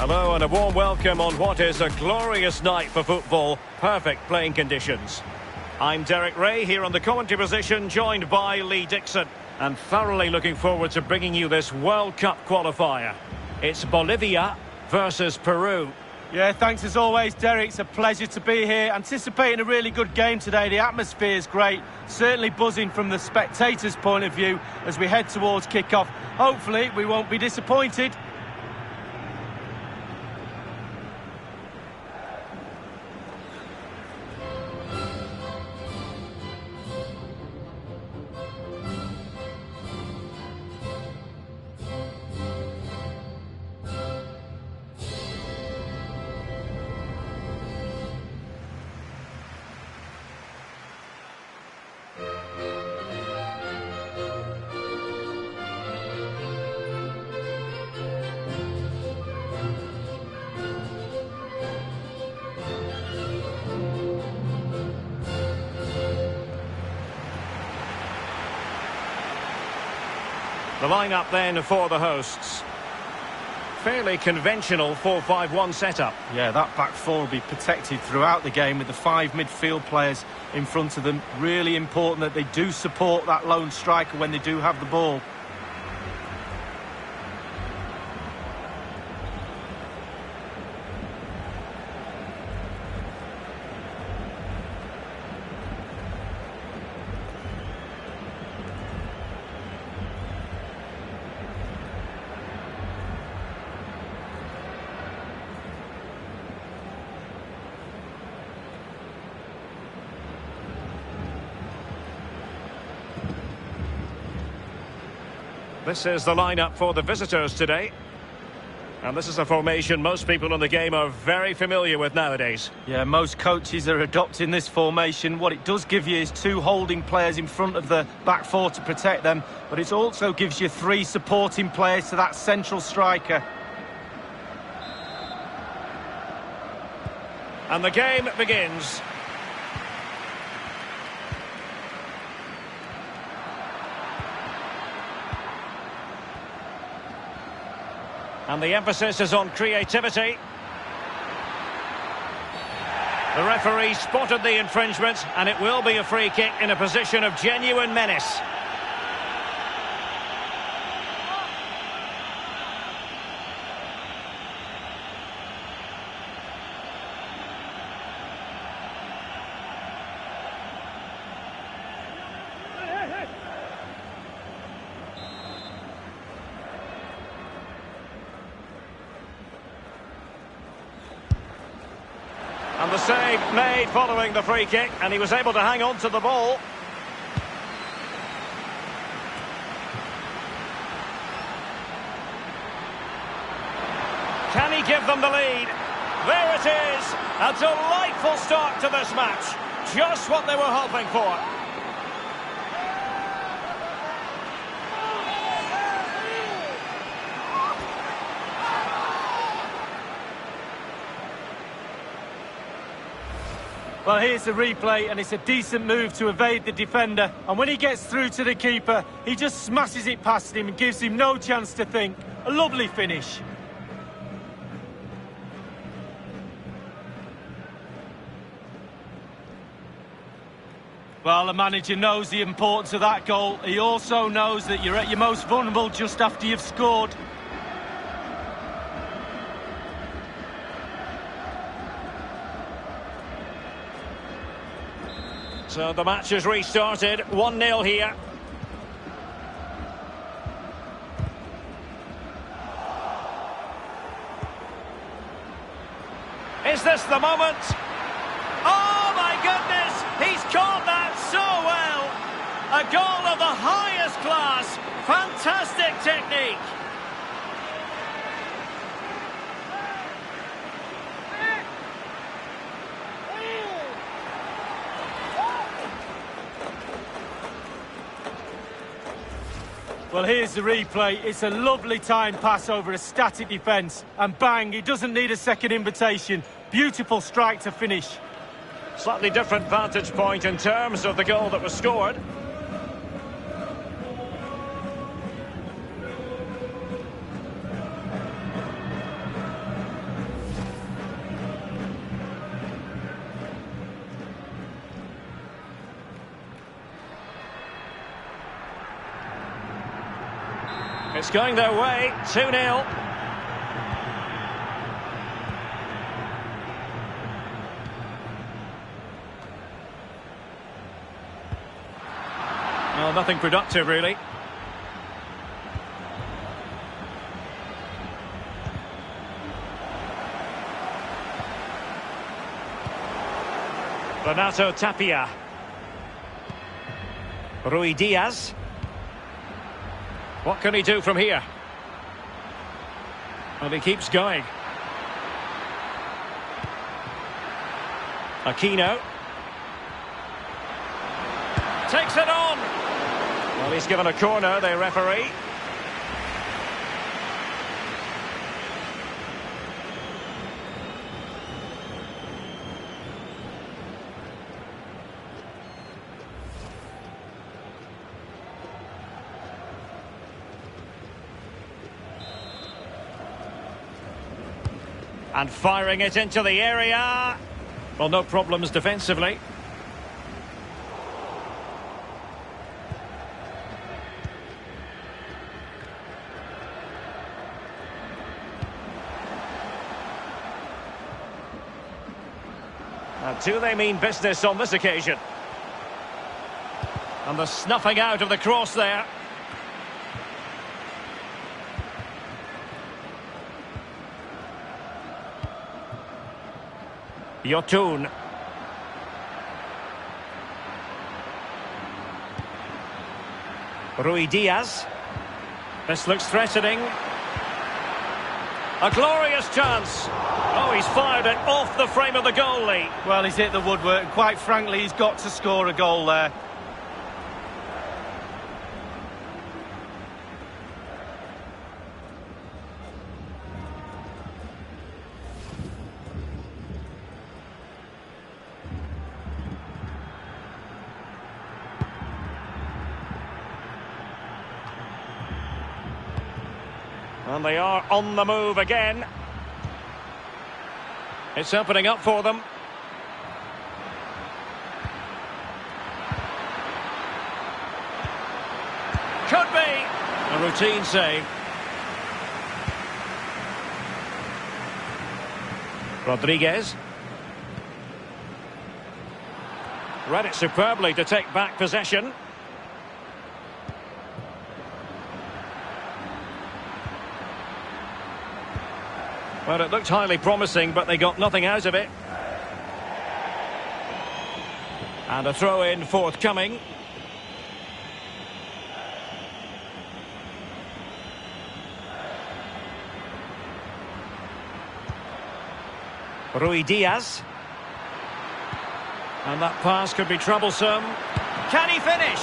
Hello and a warm welcome on what is a glorious night for football. Perfect playing conditions. I'm Derek Ray here on the commentary position, joined by Lee Dixon. And thoroughly looking forward to bringing you this World Cup qualifier. It's Bolivia versus Peru. Yeah, thanks as always, Derek. It's a pleasure to be here. Anticipating a really good game today. The atmosphere is great. Certainly buzzing from the spectators' point of view as we head towards kick-off. Hopefully, we won't be disappointed. The lineup then for the hosts. Fairly conventional 4-5-1 setup. Yeah, that back four will be protected throughout the game with the 5 midfield players in front of them. Really important that they do support that lone striker when they do have the ball. This is the lineup for the visitors today. And this is a formation most people in the game are very familiar with nowadays. Yeah, most coaches are adopting this formation. What it does give you is 2 holding players in front of the back four to protect them, but it also gives you 3 supporting players to that central striker. And the game begins. And the emphasis is on creativity. The referee spotted the infringement, and it will be a free kick in a position of genuine menace. And the save made following the free kick, and he was able to hang on to the ball. Can he give them the lead? There it is! A delightful start to this match. Just what they were hoping for. Well, here's the replay, and it's a decent move to evade the defender. And when he gets through to the keeper, he just smashes it past him and gives him no chance to think. A lovely finish. Well, the manager knows the importance of that goal. He also knows that you're at your most vulnerable just after you've scored. So the match has restarted, 1-0 here. Is this the moment? Oh my goodness, he's caught that so well. A goal of the highest class, fantastic technique. Well, here's the replay. It's a lovely time pass over a static defence. And bang, he doesn't need a second invitation. Beautiful strike to finish. Slightly different vantage point in terms of the goal that was scored. It's going their way, 2-0. Well, nothing productive, really. Renato Tapia. Rui Diaz. What can he do from here? And he keeps going. Aquino. Takes it on. Well, he's given a corner, the referee. And firing it into the area. Well, no problems defensively. Now, do they mean business on this occasion? And the snuffing out of the cross there. Yotun. Rui Diaz. This looks threatening. A glorious chance. Oh, he's fired it off the frame of the goalie. Well, he's hit the woodwork. Quite frankly, he's got to score a goal there. And they are on the move again. It's opening up for them. Could be. A routine save. Rodriguez. Read it superbly to take back possession. Well, it looked highly promising, but they got nothing out of it. And a throw-in forthcoming. Rui Diaz. And that pass could be troublesome. Can he finish?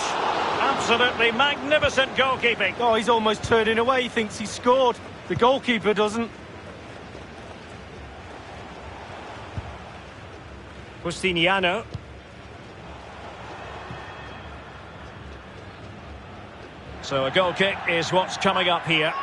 Absolutely magnificent goalkeeping. Oh, he's almost turning away. He thinks he's scored. The goalkeeper doesn't. Justiniano. So a goal kick is what's coming up here.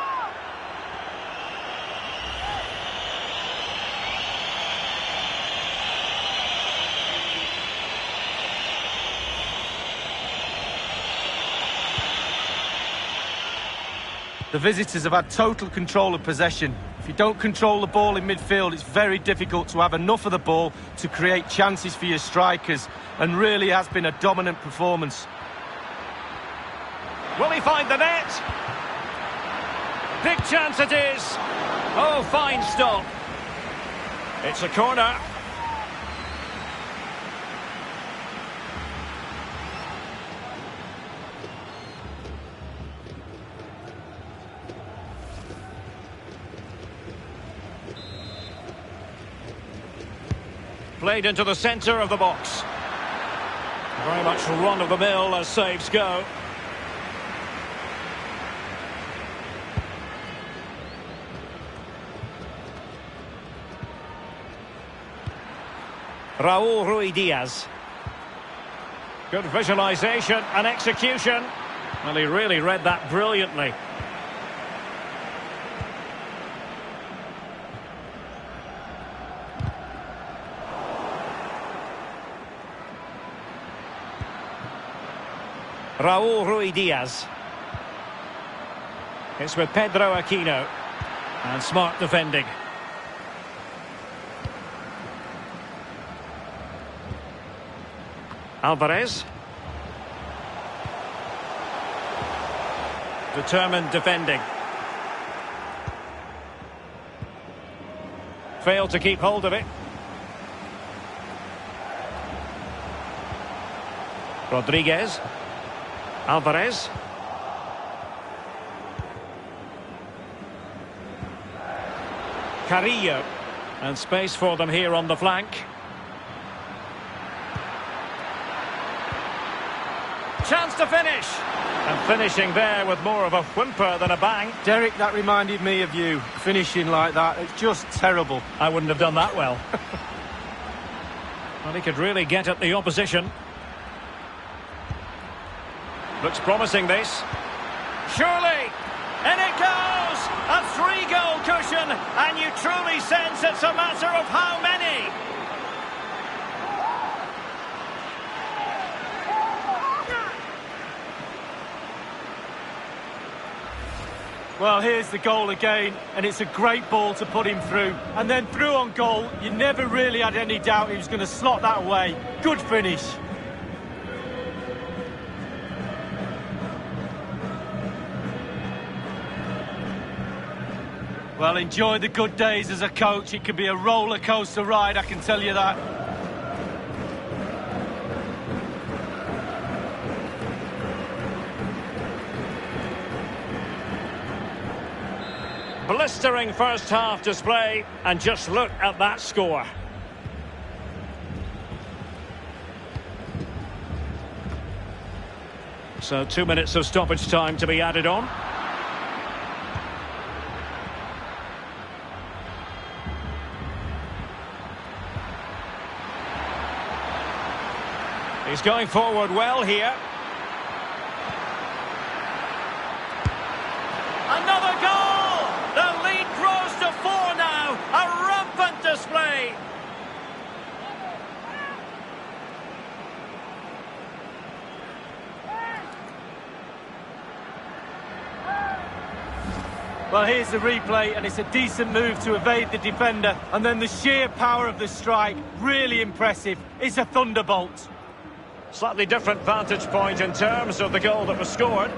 The visitors have had total control of possession. If you don't control the ball in midfield, it's very difficult to have enough of the ball to create chances for your strikers, and really has been a dominant performance. Will he find the net? Big chance it is. Oh, fine stop. It's a corner. Played into the centre of the box. Very much run-of-the-mill as saves go. Raúl Rui Diaz. Good visualisation and execution. Well, he really read that brilliantly. Raúl Rui Diaz. It's with Pedro Aquino. And smart defending. Alvarez. Determined defending. Failed to keep hold of it. Rodriguez. Alvarez. Carrillo. And space for them here on the flank. Chance to finish. And finishing there with more of a whimper than a bang. Derek, that reminded me of you, finishing like that. It's just terrible. I wouldn't have done that well. Well, he could really get at the opposition. Looks promising, this. Surely! In it goes! A 3-goal cushion, and you truly sense it's a matter of how many. Well, here's the goal again, and it's a great ball to put him through. And then through on goal, you never really had any doubt he was going to slot that away. Good finish. Well, enjoy the good days as a coach. It can be a roller coaster ride, I can tell you that. Blistering first half display, and just look at that score. So 2 minutes of stoppage time to be added on. He's going forward well here. Another goal! The lead grows to 4 now. A rampant display. Well, here's the replay, and it's a decent move to evade the defender. And then the sheer power of the strike, really impressive. It's a thunderbolt. Slightly different vantage point in terms of the goal that was scored.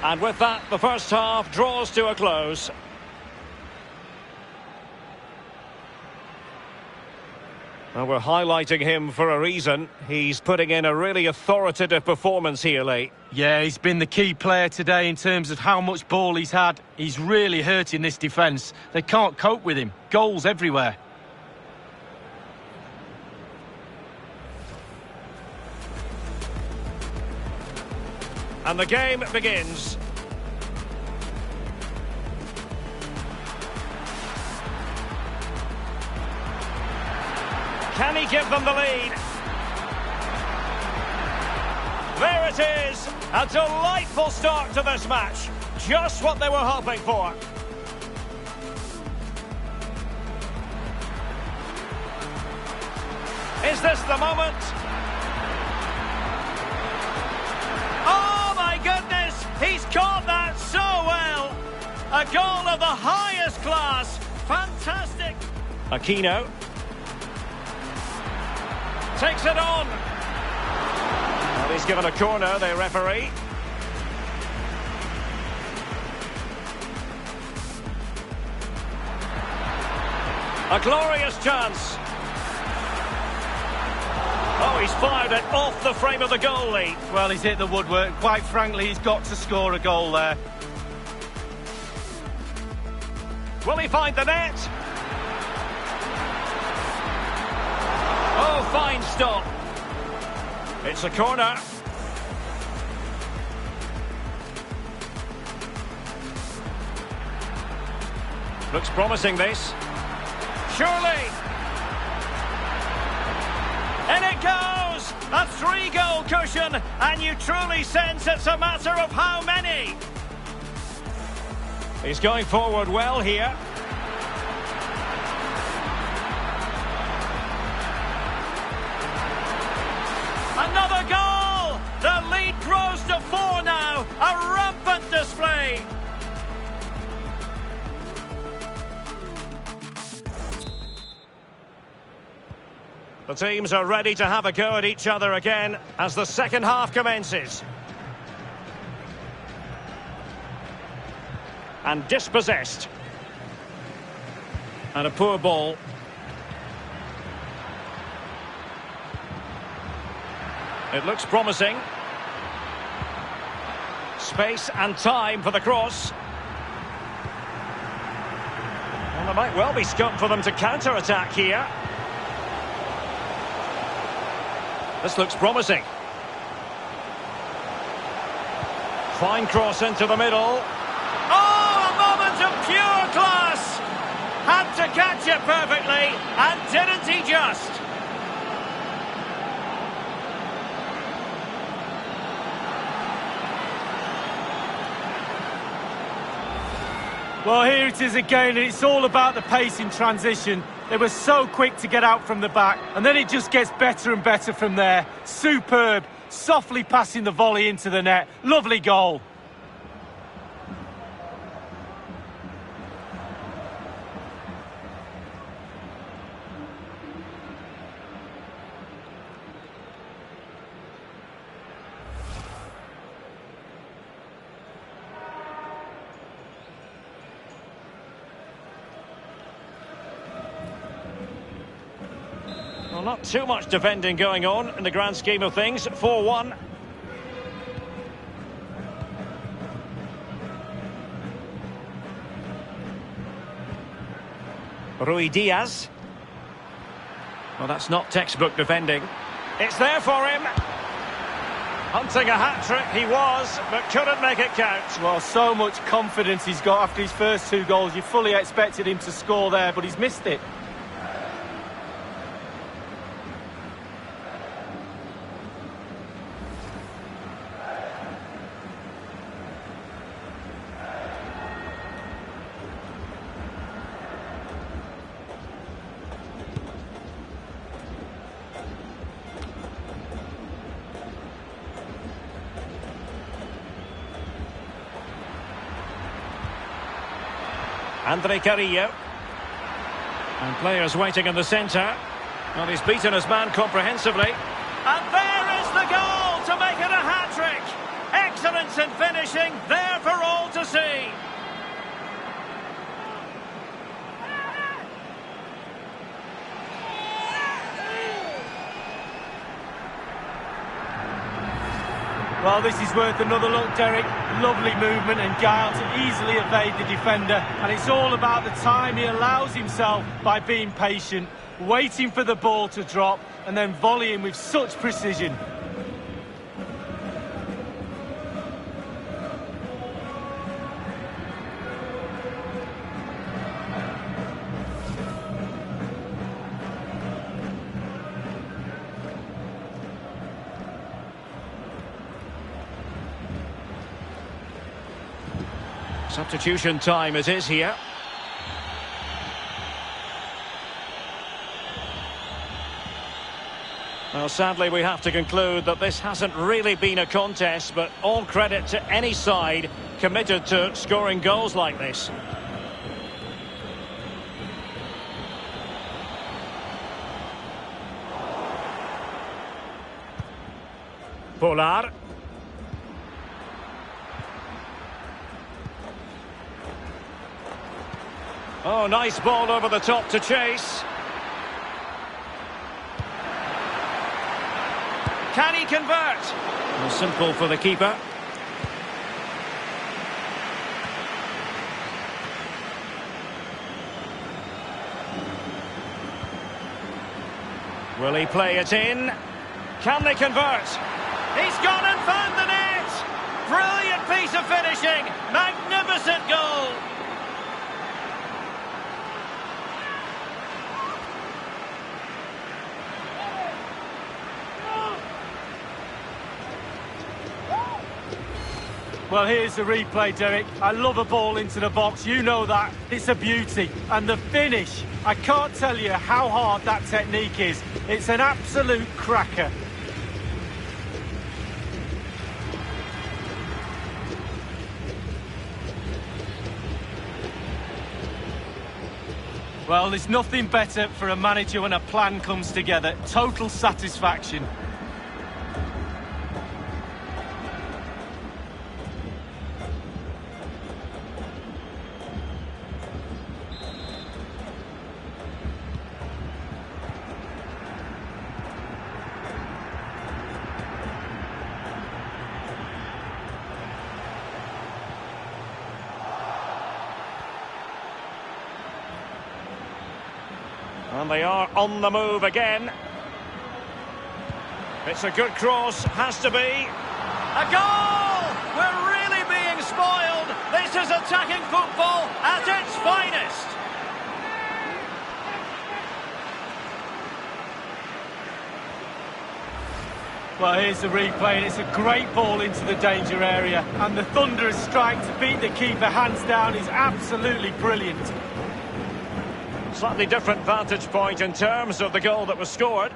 And with that, the first half draws to a close. Well, we're highlighting him for a reason. He's putting in a really authoritative performance here, Lee. Yeah, he's been the key player today in terms of how much ball he's had. He's really hurting this defence. They can't cope with him. Goals everywhere. And the game begins. Can he give them the lead? There it is. A delightful start to this match. Just what they were hoping for. Is this the moment? Oh my goodness! He's caught that so well! A goal of the highest class. Fantastic. Aquino. Takes it on. Well, he's given a corner, the referee. A glorious chance. Oh, he's fired it off the frame of the goalie. Well, he's hit the woodwork. Quite frankly, he's got to score a goal there. Will he find the net? Oh, fine stop. It's a corner. Looks promising, this. Surely. it goes! A 3-goal cushion, and you truly sense it's a matter of how many. He's going forward well here. Another goal! The lead grows to 4 now. A rampant display. The teams are ready to have a go at each other again as the second half commences. And dispossessed. And a poor ball. It looks promising. Space and time for the cross. Well, there might well be scope for them to counter-attack here. This looks promising. Fine cross into the middle. Oh, a moment of pure class! Had to catch it perfectly, and didn't he just? Well, here it is again, and it's all about the pace in transition. They were so quick to get out from the back, and then it just gets better and better from there. Superb, softly passing the volley into the net. Lovely goal. Well, not too much defending going on in the grand scheme of things. 4-1. Rui Diaz. Well, that's not textbook defending. It's there for him. Hunting a hat-trick, he was, but couldn't make it count. Well, so much confidence he's got after his first 2 goals. You fully expected him to score there, but he's missed it. Andre Carrillo. And players waiting in the centre. Well, he's beaten his man comprehensively. And there is the goal to make it a hat-trick. Excellence in finishing, there for all to see. Well, this is worth another look, Derek. Lovely movement and guile to easily evade the defender. And it's all about the time he allows himself by being patient, waiting for the ball to drop, and then volleying with such precision. Substitution time it is here. Well, sadly, we have to conclude that this hasn't really been a contest, but all credit to any side committed to scoring goals like this. Polar. Oh, nice ball over the top to chase. Can he convert? Well, simple for the keeper. Will he play it in? Can they convert? He's gone and found the net! Brilliant piece of finishing! Magnificent goal! Well, here's the replay, Derek. I love a ball into the box, you know that. It's a beauty. And the finish, I can't tell you how hard that technique is. It's an absolute cracker. Well, there's nothing better for a manager when a plan comes together. Total satisfaction. And they are on the move again. It's a good cross, has to be. A goal! We're really being spoiled. This is attacking football at its finest. Well, here's the replay, and it's a great ball into the danger area. And the thunderous strike to beat the keeper hands down is absolutely brilliant. Slightly different vantage point in terms of the goal that was scored.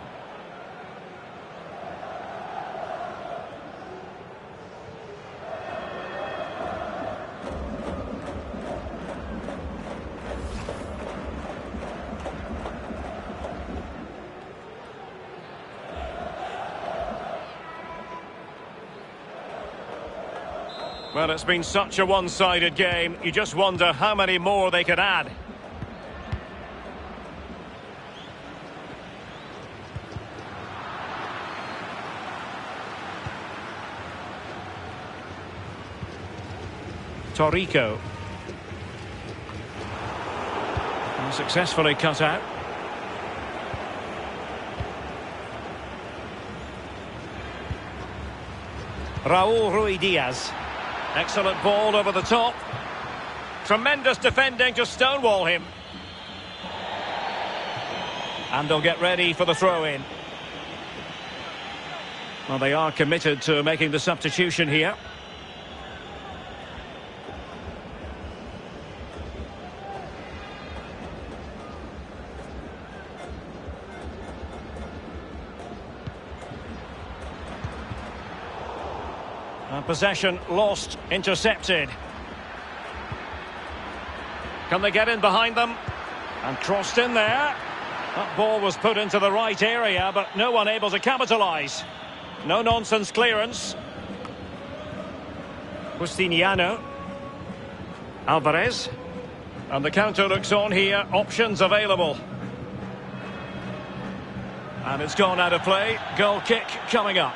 Well, it's been such a one-sided game. You just wonder how many more they could add. Torrico. And successfully cut out. Raúl Ruiz-Diaz. Excellent ball over the top. Tremendous defending to stonewall him. And they'll get ready for the throw-in. Well, they are committed to making the substitution here. Possession lost, intercepted. Can they get in behind them? And crossed in there. That ball was put into the right area, but no one able to capitalise. No-nonsense clearance. Justiniano. Alvarez. And the counter looks on here. Options available. And it's gone out of play. Goal kick coming up.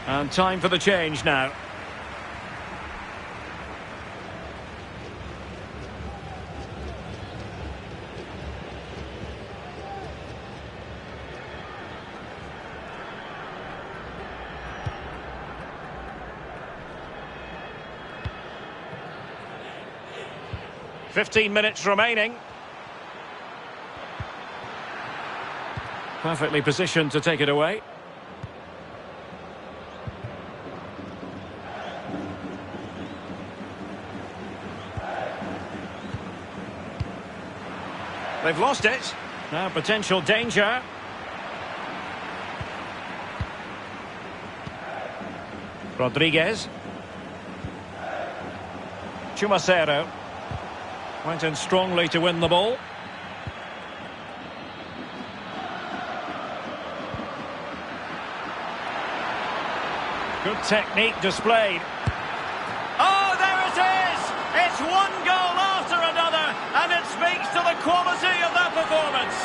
And time for the change now. .15 remaining. Perfectly positioned to take it away. They've lost it. Now potential danger. Rodriguez. Chumacero. Went in strongly to win the ball. Good technique displayed. Oh, there it is! It's one goal after another, and it speaks to the quality of that performance.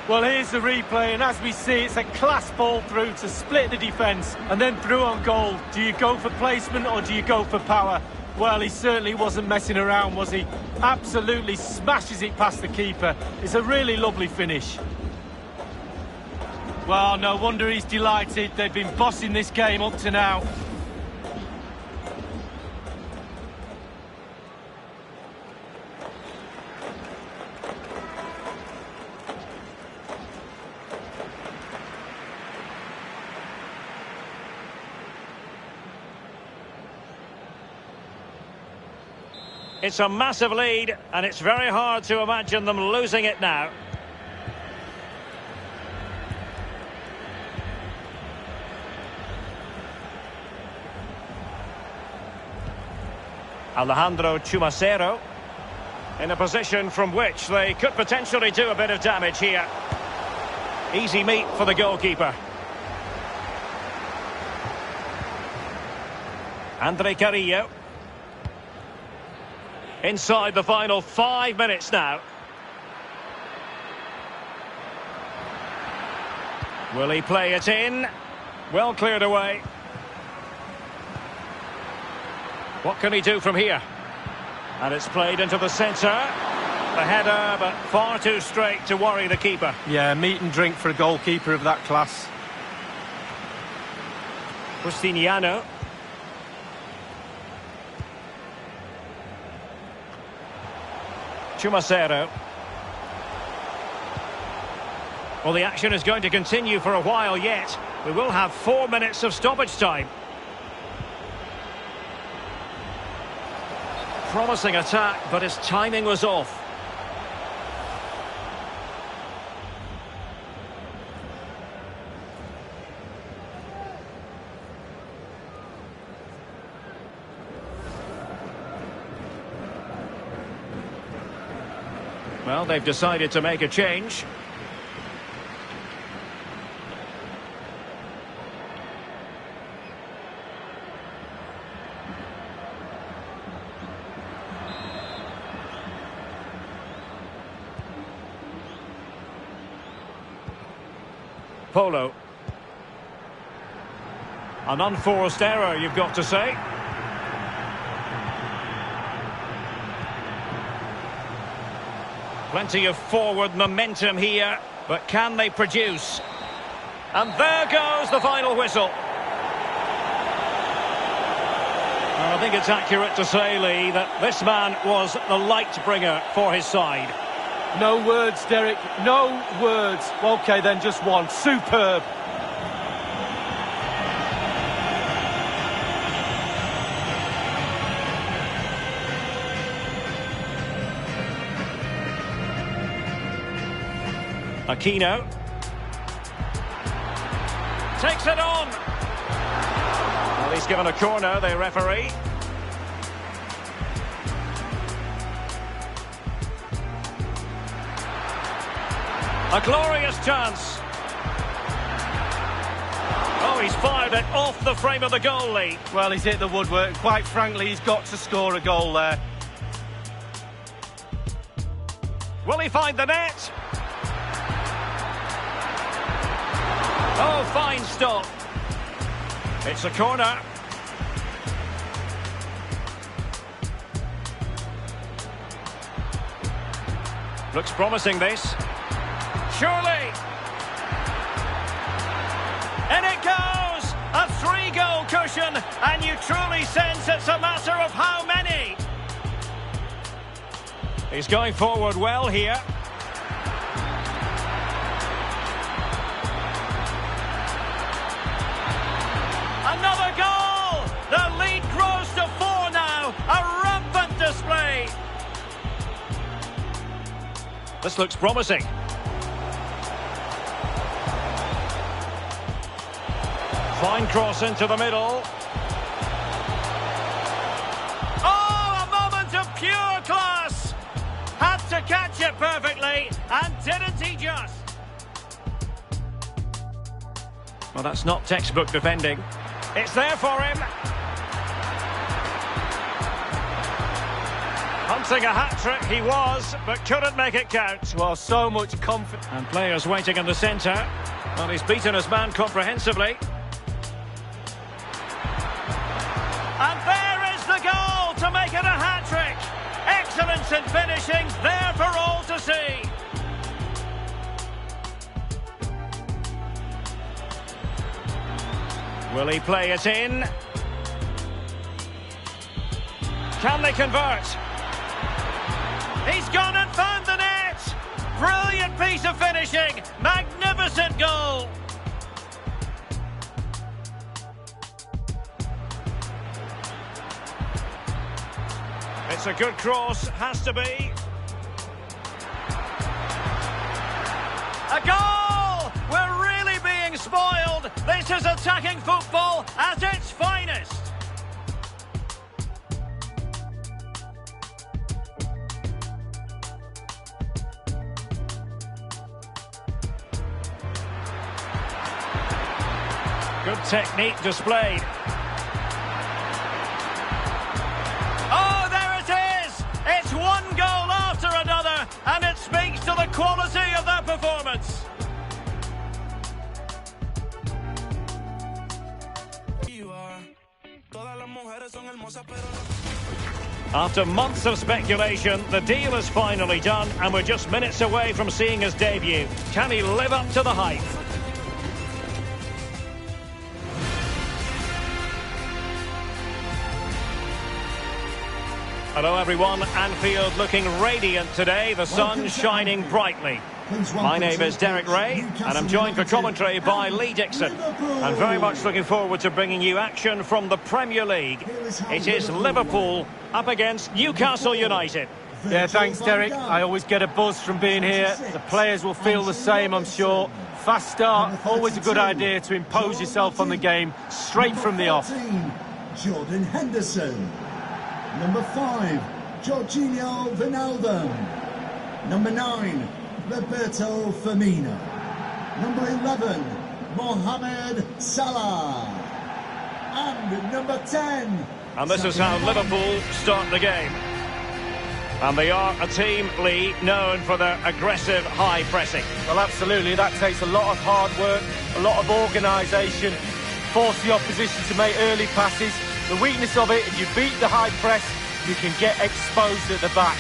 Well, here's the replay, and as we see, it's a class ball through to split the defence and then through on goal. Do you go for placement or do you go for power? Well, he certainly wasn't messing around, was he? Absolutely smashes it past the keeper. It's a really lovely finish. Well, no wonder he's delighted. They've been bossing this game up to now. It's a massive lead, and it's very hard to imagine them losing it now. Alejandro Chumacero in a position from which they could potentially do a bit of damage here. Easy meat for the goalkeeper. Andre Carrillo. Inside the final 5 minutes now. Will he play it in? Well cleared away. What can he do from here? And it's played into the centre. The header, but far too straight to worry the keeper. Yeah, meat and drink for a goalkeeper of that class. Justiniano. Chumacero. Well, the action is going to continue for a while yet. We will have 4 minutes of stoppage time. Promising attack, but his timing was off. Well, they've decided to make a change. Polo. An unforced error, you've got to say. Plenty of forward momentum here, but can they produce? And there goes the final whistle. Well, I think it's accurate to say, Lee, that this man was the light bringer for his side. No words, Derek, no words. OK, then just one. Superb. Aquino. Takes it on. Well, he's given a corner, the referee. A glorious chance. Oh, he's fired it off the frame of the goal, Lee. Well, he's hit the woodwork. Quite frankly, he's got to score a goal there. Will he find the net? Oh, fine stop. It's a corner. Looks promising, this. Surely. And it goes! A 3-goal cushion, and you truly sense it's a matter of how many. He's going forward well here. Another goal! The lead grows to 4 now. A rampant display. This looks promising. Fine cross into the middle. Oh, a moment of pure class! Had to catch it perfectly, and didn't he just? Well, that's not textbook defending. It's there for him. Hunting a hat-trick he was, but couldn't make it count. Well, so much confidence. And players waiting in the centre. Well, he's beaten his man comprehensively. And there is the goal to make it a hat-trick. Excellence in finishing, there for all to see. Will he play it in? Can they convert? He's gone and found the net! Brilliant piece of finishing! Magnificent goal! It's a good cross, has to be. A goal! We're really being spoiled! This is attacking football at its finest! Good technique displayed. Oh, there it is! It's one goal after another, and it speaks to the quality of their performance. After months of speculation, the deal is finally done, and we're just minutes away from seeing his debut. Can he live up to the hype? Hello everyone, Anfield looking radiant today, the sun shining brightly. My name is Derek Ray, and I'm joined for commentary by Lee Dixon. I'm very much looking forward to bringing you action from the Premier League. It is Liverpool up against Newcastle United. Yeah, thanks Derek. I always get a buzz from being here. The players will feel the same, I'm sure. Fast start, always a good idea to impose yourself on the game straight from the off. Jordan Henderson. Number 5, Jorginho Wijnaldum. Number 9, Roberto Firmino. Number 11, Mohamed Salah. And number 10... And this is how Liverpool start the game. And they are a team, Lee, known for their aggressive high pressing. Well, absolutely. That takes a lot of hard work, a lot of organisation, force the opposition to make early passes. The weakness of it, if you beat the high press, you can get exposed at the back.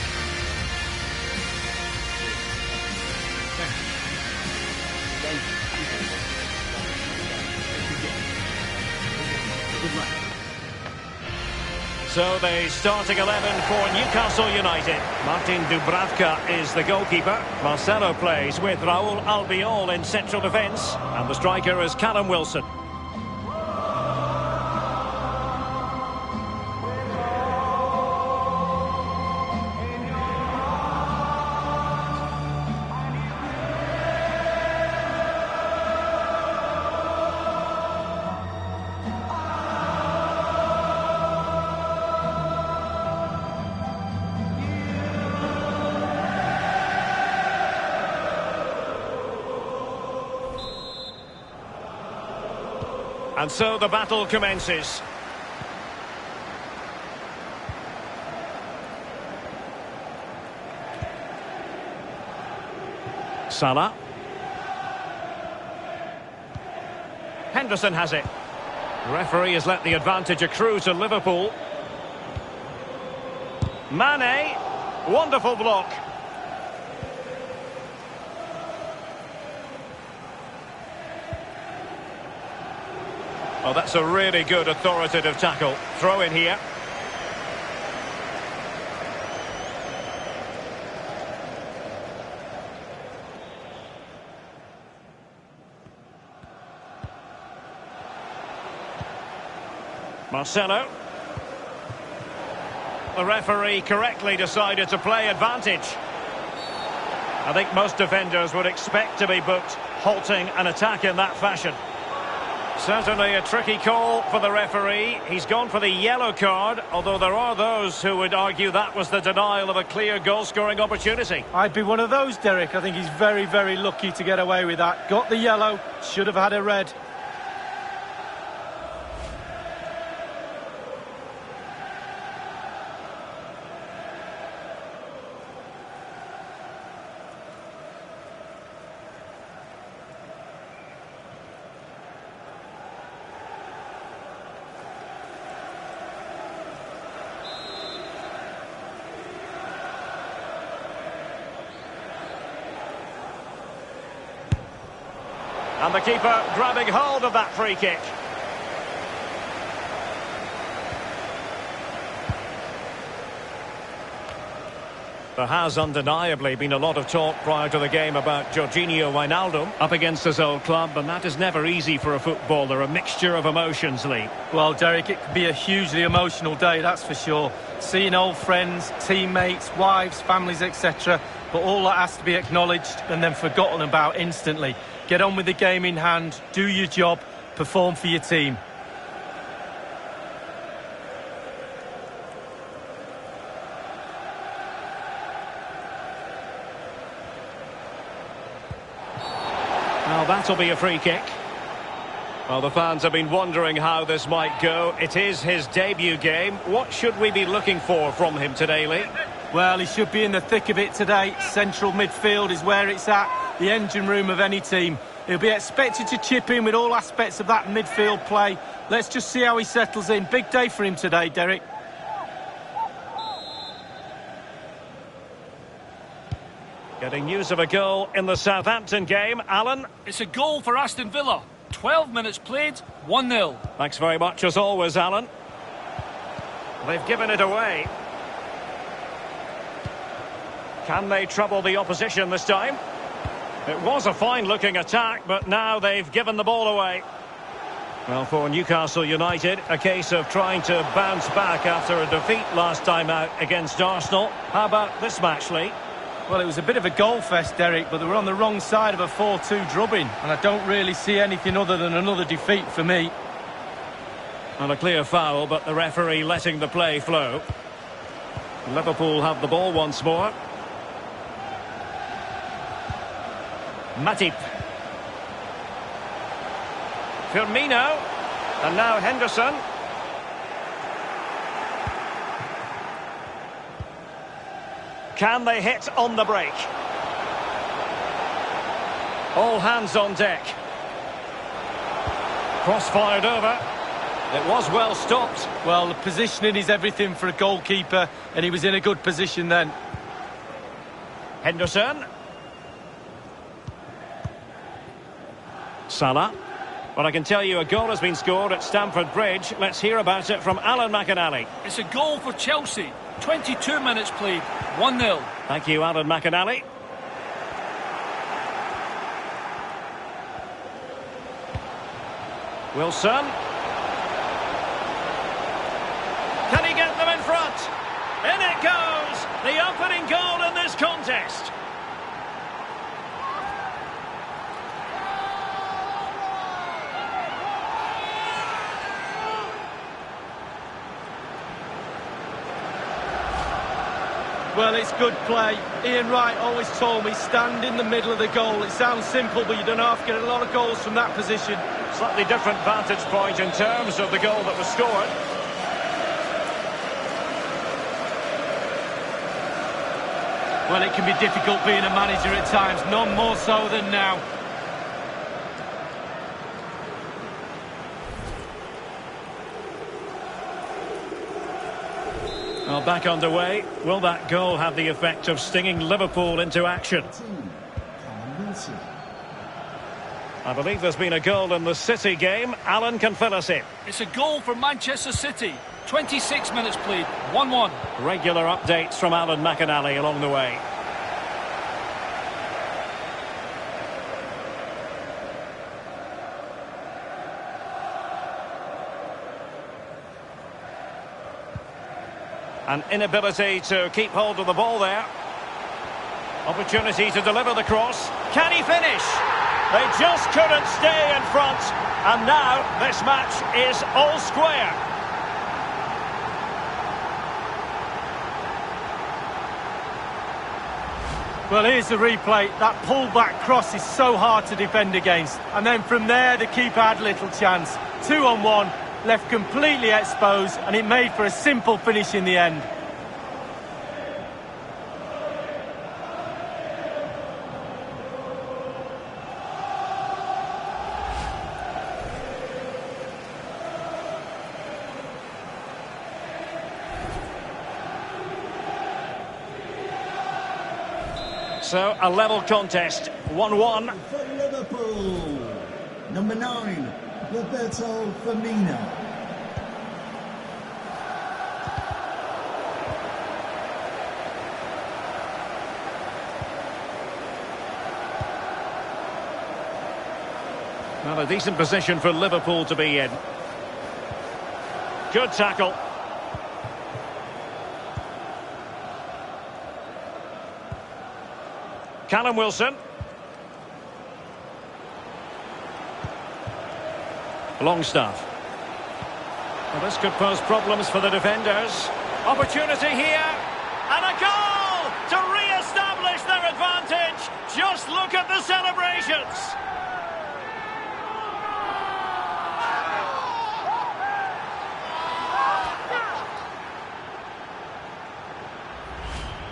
So the starting 11 for Newcastle United. Martin Dubravka is the goalkeeper. Marcelo plays with Raúl Albiol in central defence. And the striker is Callum Wilson. And so the battle commences. Salah. Henderson has it. The referee has let the advantage accrue to Liverpool. Mane. Wonderful block. Oh, that's a really good authoritative tackle. Throw in here. Marcelo. The referee correctly decided to play advantage. I think most defenders would expect to be booked, halting an attack in that fashion. Certainly a tricky call for the referee. He's gone for the yellow card, although there are those who would argue that was the denial of a clear goal-scoring opportunity. I'd be one of those, Derek. I think he's very, very lucky to get away with that. Got the yellow, should have had a red. And the keeper grabbing hold of that free kick. There has undeniably been a lot of talk prior to the game about Jorginho Wijnaldum up against his old club, and that is never easy for a footballer, a mixture of emotions, Lee. Well, Derek, it could be a hugely emotional day, that's for sure. Seeing old friends, teammates, wives, families, etc. But all that has to be acknowledged and then forgotten about instantly. Get on with the game in hand, do your job, perform for your team. Well, that'll be a free kick. Well, the fans have been wondering how this might go. It is his debut game. What should we be looking for from him today, Lee? Well, he should be in the thick of it today. Central midfield is where it's at, the engine room of any team. He'll be expected to chip in with all aspects of that midfield play. Let's just see how he settles in. Big day for him today, Derek. Getting news of a goal in the Southampton game. Alan? It's a goal for Aston Villa. 12 minutes played, 1-0. Thanks very much as always, Alan. They've given it away. Can they trouble the opposition this time? It was a fine-looking attack, but now they've given the ball away. Well, for Newcastle United, a case of trying to bounce back after a defeat last time out against Arsenal. How about this match, Lee? Well, it was a bit of a goal fest, Derek, but they were on the wrong side of a 4-2 drubbing, and I don't really see anything other than another defeat for me. Well, a clear foul, but the referee letting the play flow. Liverpool have the ball once more. Matip. Firmino. And now Henderson. Can they hit on the break? All hands on deck. Cross fired over. It was well stopped. Well, the positioning is everything for a goalkeeper, and he was in a good position then. Henderson. Salah. Well, I can tell you a goal has been scored at Stamford Bridge. Let's hear about it from Alan McInally. It's a goal for Chelsea. 22 minutes played, 1-0. Thank you, Alan McInally. Wilson. Can he get them in front? In it goes! The opening goal in this contest. Well, it's good play. Ian Wright always told me, stand in the middle of the goal. It sounds simple, but you don't have to get a lot of goals from that position. Slightly different vantage point in terms of the goal that was scored. Well, it can be difficult being a manager at times, none more so than now. Well, back underway. Will that goal have the effect of stinging Liverpool into action? I believe there's been a goal in the City game. Alan can fill us in. It's a goal for Manchester City. 26 minutes played, 1-1. Regular updates from Alan McInally along the way. An inability to keep hold of the ball there. Opportunity to deliver the cross. Can he finish? They just couldn't stay in front. And now this match is all square. Well, here's the replay. That pull-back cross is so hard to defend against. And then from there, the keeper had little chance. 2-on-1. Left completely exposed, and it made for a simple finish in the end. So, a level contest, 1-1. For Liverpool, number 9, Roberto Firmino. Well, a decent position for Liverpool to be in. Good tackle. Callum Wilson. Longstaff. Well, this could pose problems for the defenders. Opportunity here. And a goal to re-establish their advantage. Just look at the celebrations.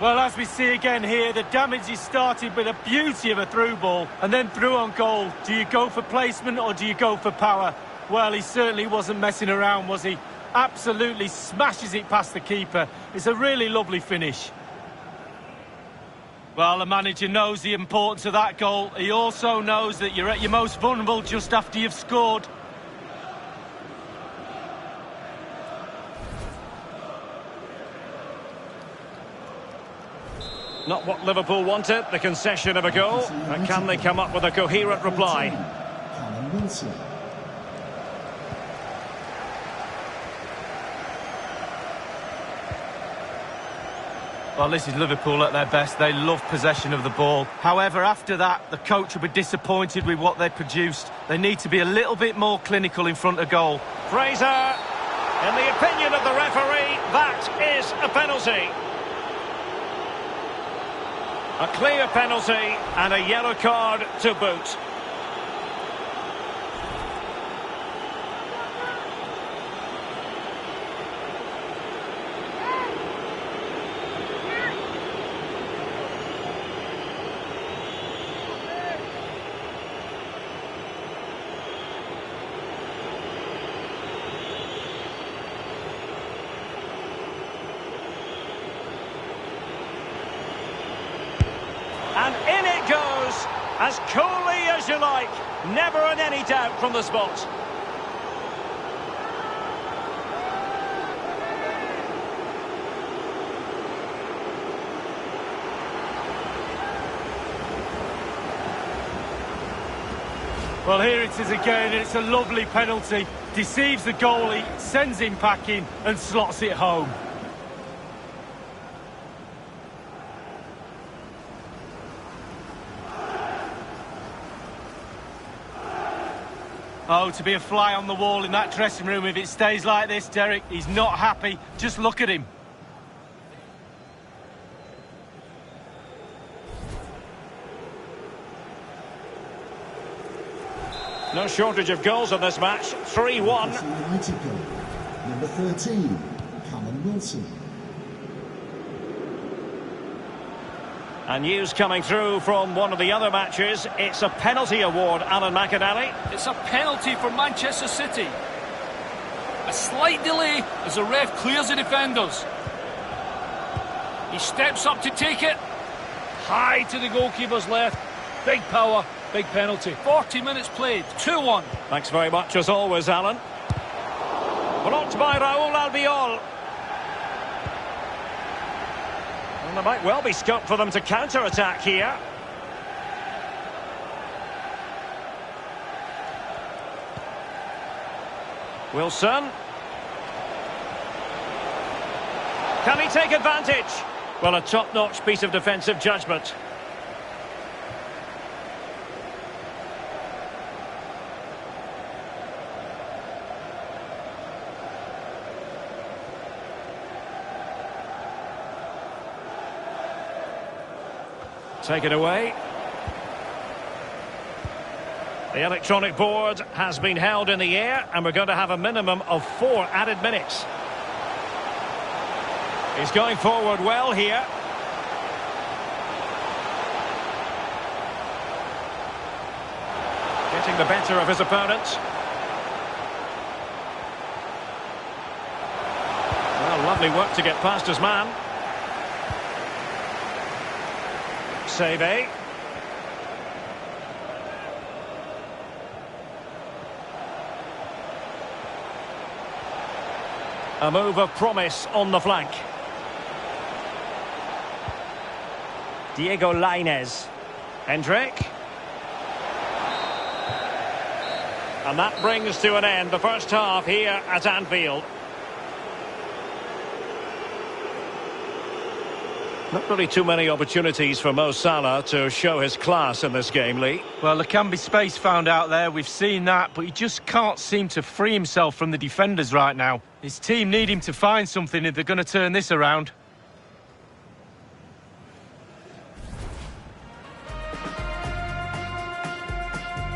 Well, as we see again here, the damage is started with a beauty of a through ball and then through on goal. Do you go for placement or do you go for power? Well, he certainly wasn't messing around, was he? Absolutely smashes it past the keeper. It's a really lovely finish. Well, the manager knows the importance of that goal. He also knows that you're at your most vulnerable just after you've scored. Not what Liverpool wanted, the concession of a goal. But can they come up with a coherent reply? Callum Wilson. Well, this is Liverpool at their best. They love possession of the ball. However, after that, the coach will be disappointed with what they produced. They need to be a little bit more clinical in front of goal. Fraser, in the opinion of the referee, that is a penalty. A clear penalty and a yellow card to boot. And in it goes, as coolly as you like. Never in any doubt from the spot. Well, here it is again, and it's a lovely penalty. Deceives the goalie, sends him packing, and slots it home. Oh, to be a fly on the wall in that dressing room if it stays like this, Derek. He's not happy. Just look at him. No shortage of goals in this match. 3-1. Newcastle United goal. Number 13, Callum Wilson. And news coming through from one of the other matches. It's a penalty award, Alan McInally. It's a penalty for Manchester City. A slight delay as the ref clears the defenders. He steps up to take it. High to the goalkeeper's left. Big power, big penalty. 40 minutes played, 2-1. Thanks very much as always, Alan. Blocked by Raul Albiol. And there might well be scope for them to counter-attack here. Wilson. Can he take advantage? Well, a top-notch piece of defensive judgment. Taken away. The electronic board has been held in the air, and we're going to have a minimum of 4 added minutes. He's going forward well here. Getting the better of his opponent. Well, lovely work to get past his man. Save. A move of promise on the flank. Diego Lainez. Hendrick. And that brings to an end the first half here at Anfield. Not really too many opportunities for Mo Salah to show his class in this game, Lee. Well, there can be space found out there. We've seen that, but he just can't seem to free himself from the defenders right now. His team need him to find something if they're going to turn this around.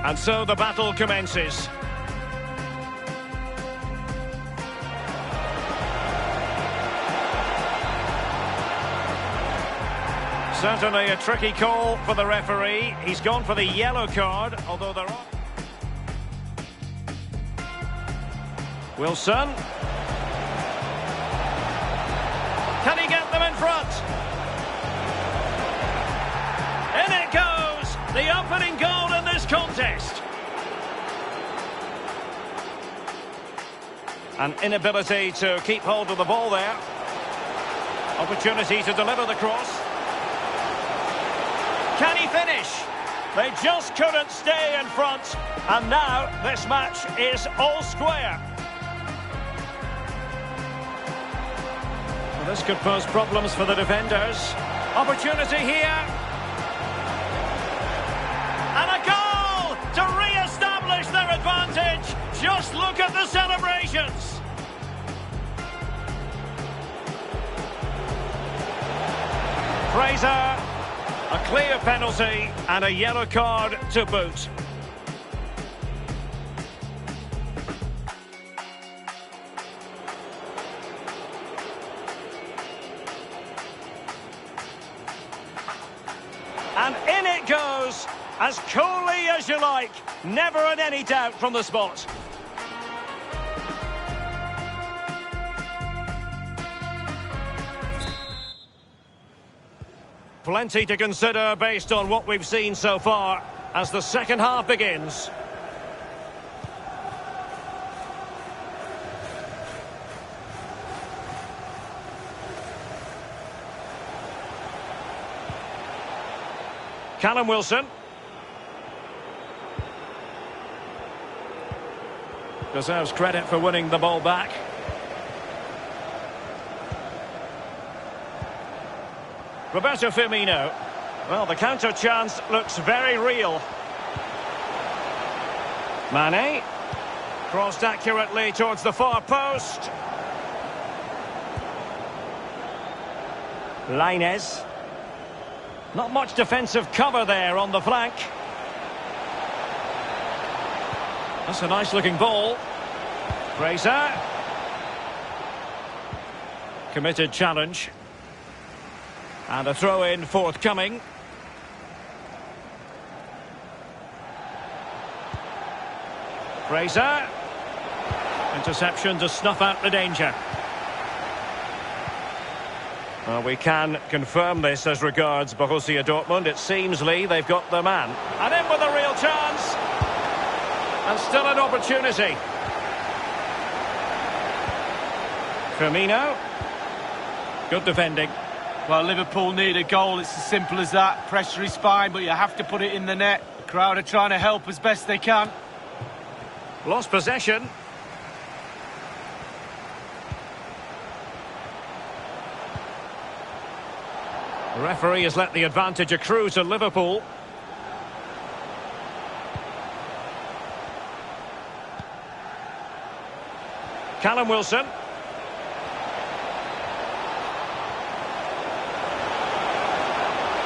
And so the battle commences. Certainly a tricky call for the referee. He's gone for the yellow card, although there are... Wilson. Can he get them in front? In it goes! The opening goal in this contest. An inability to keep hold of the ball there. Opportunity to deliver the cross. Can he finish? They just couldn't stay in front. And now this match is all square. Well, this could pose problems for the defenders. Opportunity here. And a goal to re-establish their advantage. Just look at the celebrations. Fraser. A clear penalty and a yellow card to boot. And in it goes, as coolly as you like. Never in any doubt from the spot. Plenty to consider based on what we've seen so far as the second half begins. Callum Wilson. Deserves credit for winning the ball back. Roberto Firmino. Well, the counter chance looks very real. Mane. Crossed accurately towards the far post. Lainez. Not much defensive cover there on the flank. That's a nice-looking ball. Fraser. Committed challenge. And a throw-in forthcoming. Fraser. Interception to snuff out the danger. Well, we can confirm this as regards Borussia Dortmund. It seems, Lee, they've got the man. And in with a real chance. And still an opportunity. Firmino. Good defending. Well, Liverpool need a goal. It's as simple as that. Pressure is fine, but you have to put it in the net. The crowd are trying to help as best they can. Lost possession. The referee has let the advantage accrue to Liverpool. Callum Wilson.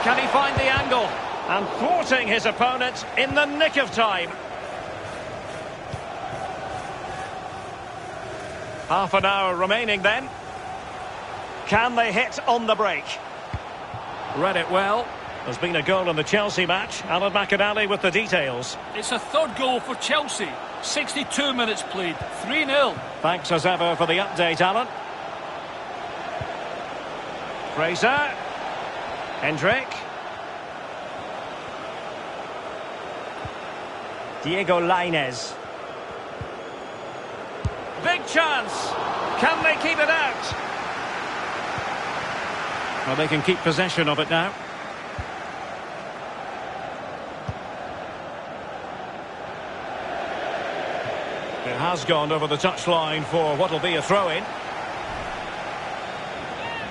Can he find the angle? And thwarting his opponent in the nick of time. Half an hour remaining then. Can they hit on the break? Read it well. There's been a goal in the Chelsea match. Alan McAnally with the details. It's a third goal for Chelsea. 62 minutes played. 3-0. Thanks as ever for the update, Alan. Fraser. Hendrick. Diego Lainez. Big chance. Can they keep it out? Well, they can keep possession of it now. has gone over the touchline for what will be a throw-in.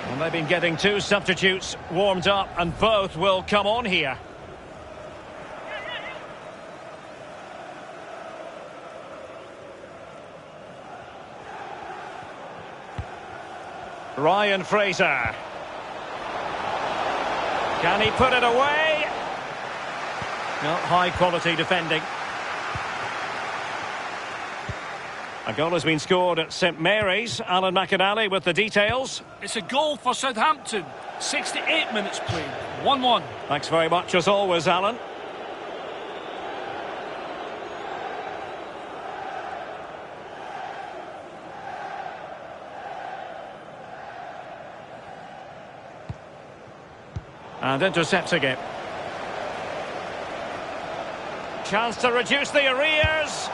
And they've been getting two substitutes warmed up, and both will come on here. Ryan Fraser. Can he put it away? Not high quality defending. A goal has been scored at St Mary's. Alan McInally with the details. It's a goal for Southampton. 68 minutes played. 1-1. Thanks very much as always, Alan. And intercepting it. Chance to reduce the arrears.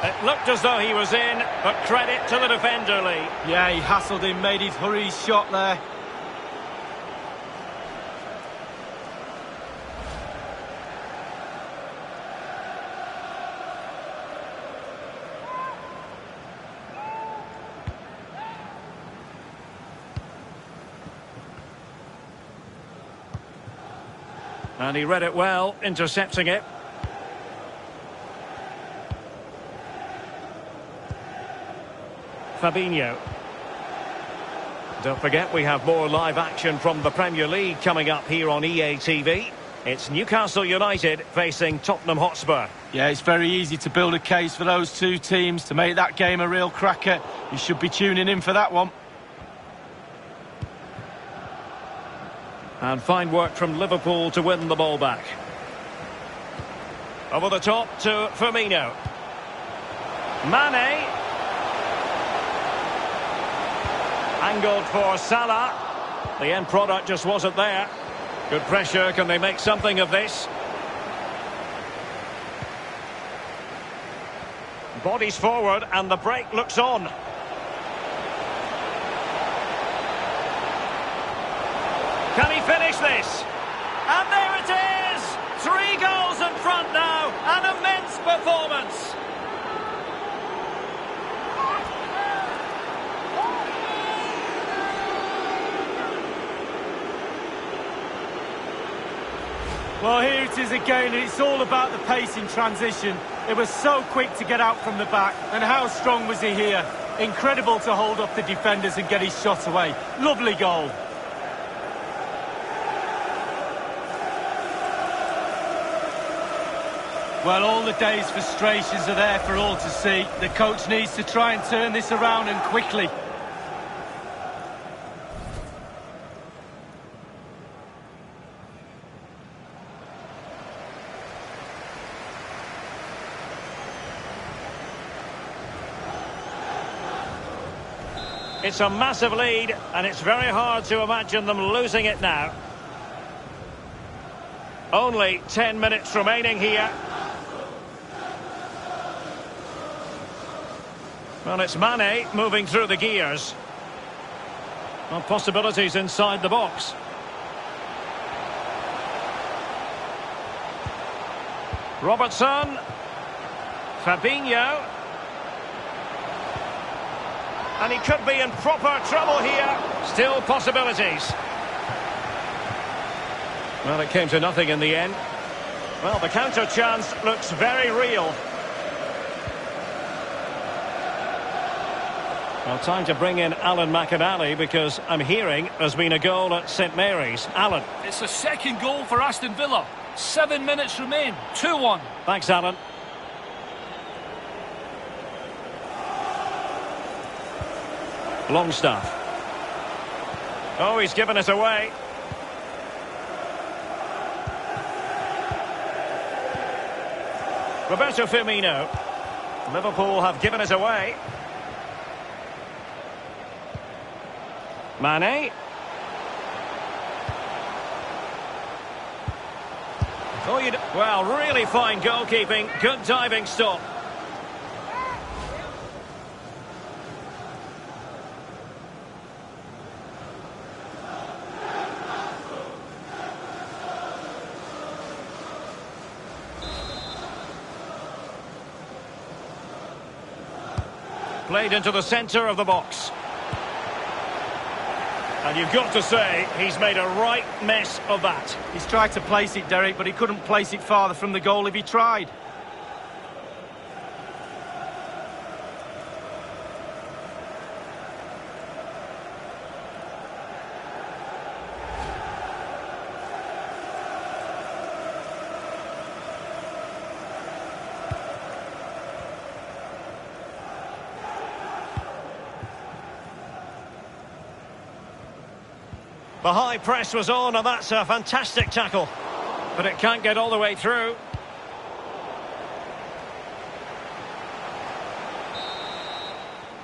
It looked as though he was in, but credit to the defender, Lee. Yeah, he hassled him, made his hurried shot there. And he read it well, intercepting it. Fabinho. Don't forget, we have more live action from the Premier League coming up here on EA TV. It's Newcastle United facing Tottenham Hotspur. Yeah, it's very easy to build a case for those two teams to make that game a real cracker. You should be tuning in for that one. And fine work from Liverpool to win the ball back. Over the top to Firmino. Mane. Angled for Salah. The end product just wasn't there. Good pressure. Can they make something of this? Bodies forward and the break looks on. Can he finish this? And there it is! 3 goals in front now. An immense performance. Well, here it is again, and it's all about the pace in transition. It was so quick to get out from the back, and how strong was he here? Incredible to hold up the defenders and get his shot away. Lovely goal. Well, all the day's frustrations are there for all to see. The coach needs to try and turn this around, and quickly. It's a massive lead, and it's very hard to imagine them losing it now. Only 10 minutes remaining here. Well, it's Mane moving through the gears. Well, possibilities inside the box. Robertson. Fabinho. And he could be in proper trouble here. Still possibilities. Well, it came to nothing in the end. Well, the counter chance looks very real. Well, time to bring in Alan McInally, because I'm hearing there's been a goal at St Mary's. Alan. It's a second goal for Aston Villa. 7 minutes remain. 2-1. Thanks, Alan. Longstaff. Oh, he's given it away. Roberto Firmino. Liverpool have given it away. Mane. Oh, well, really fine goalkeeping. Good diving stop. Played into the centre of the box. And you've got to say, he's made a right mess of that. He's tried to place it, Derek, but he couldn't place it farther from the goal if he tried. The high press was on, and that's a fantastic tackle. But it can't get all the way through.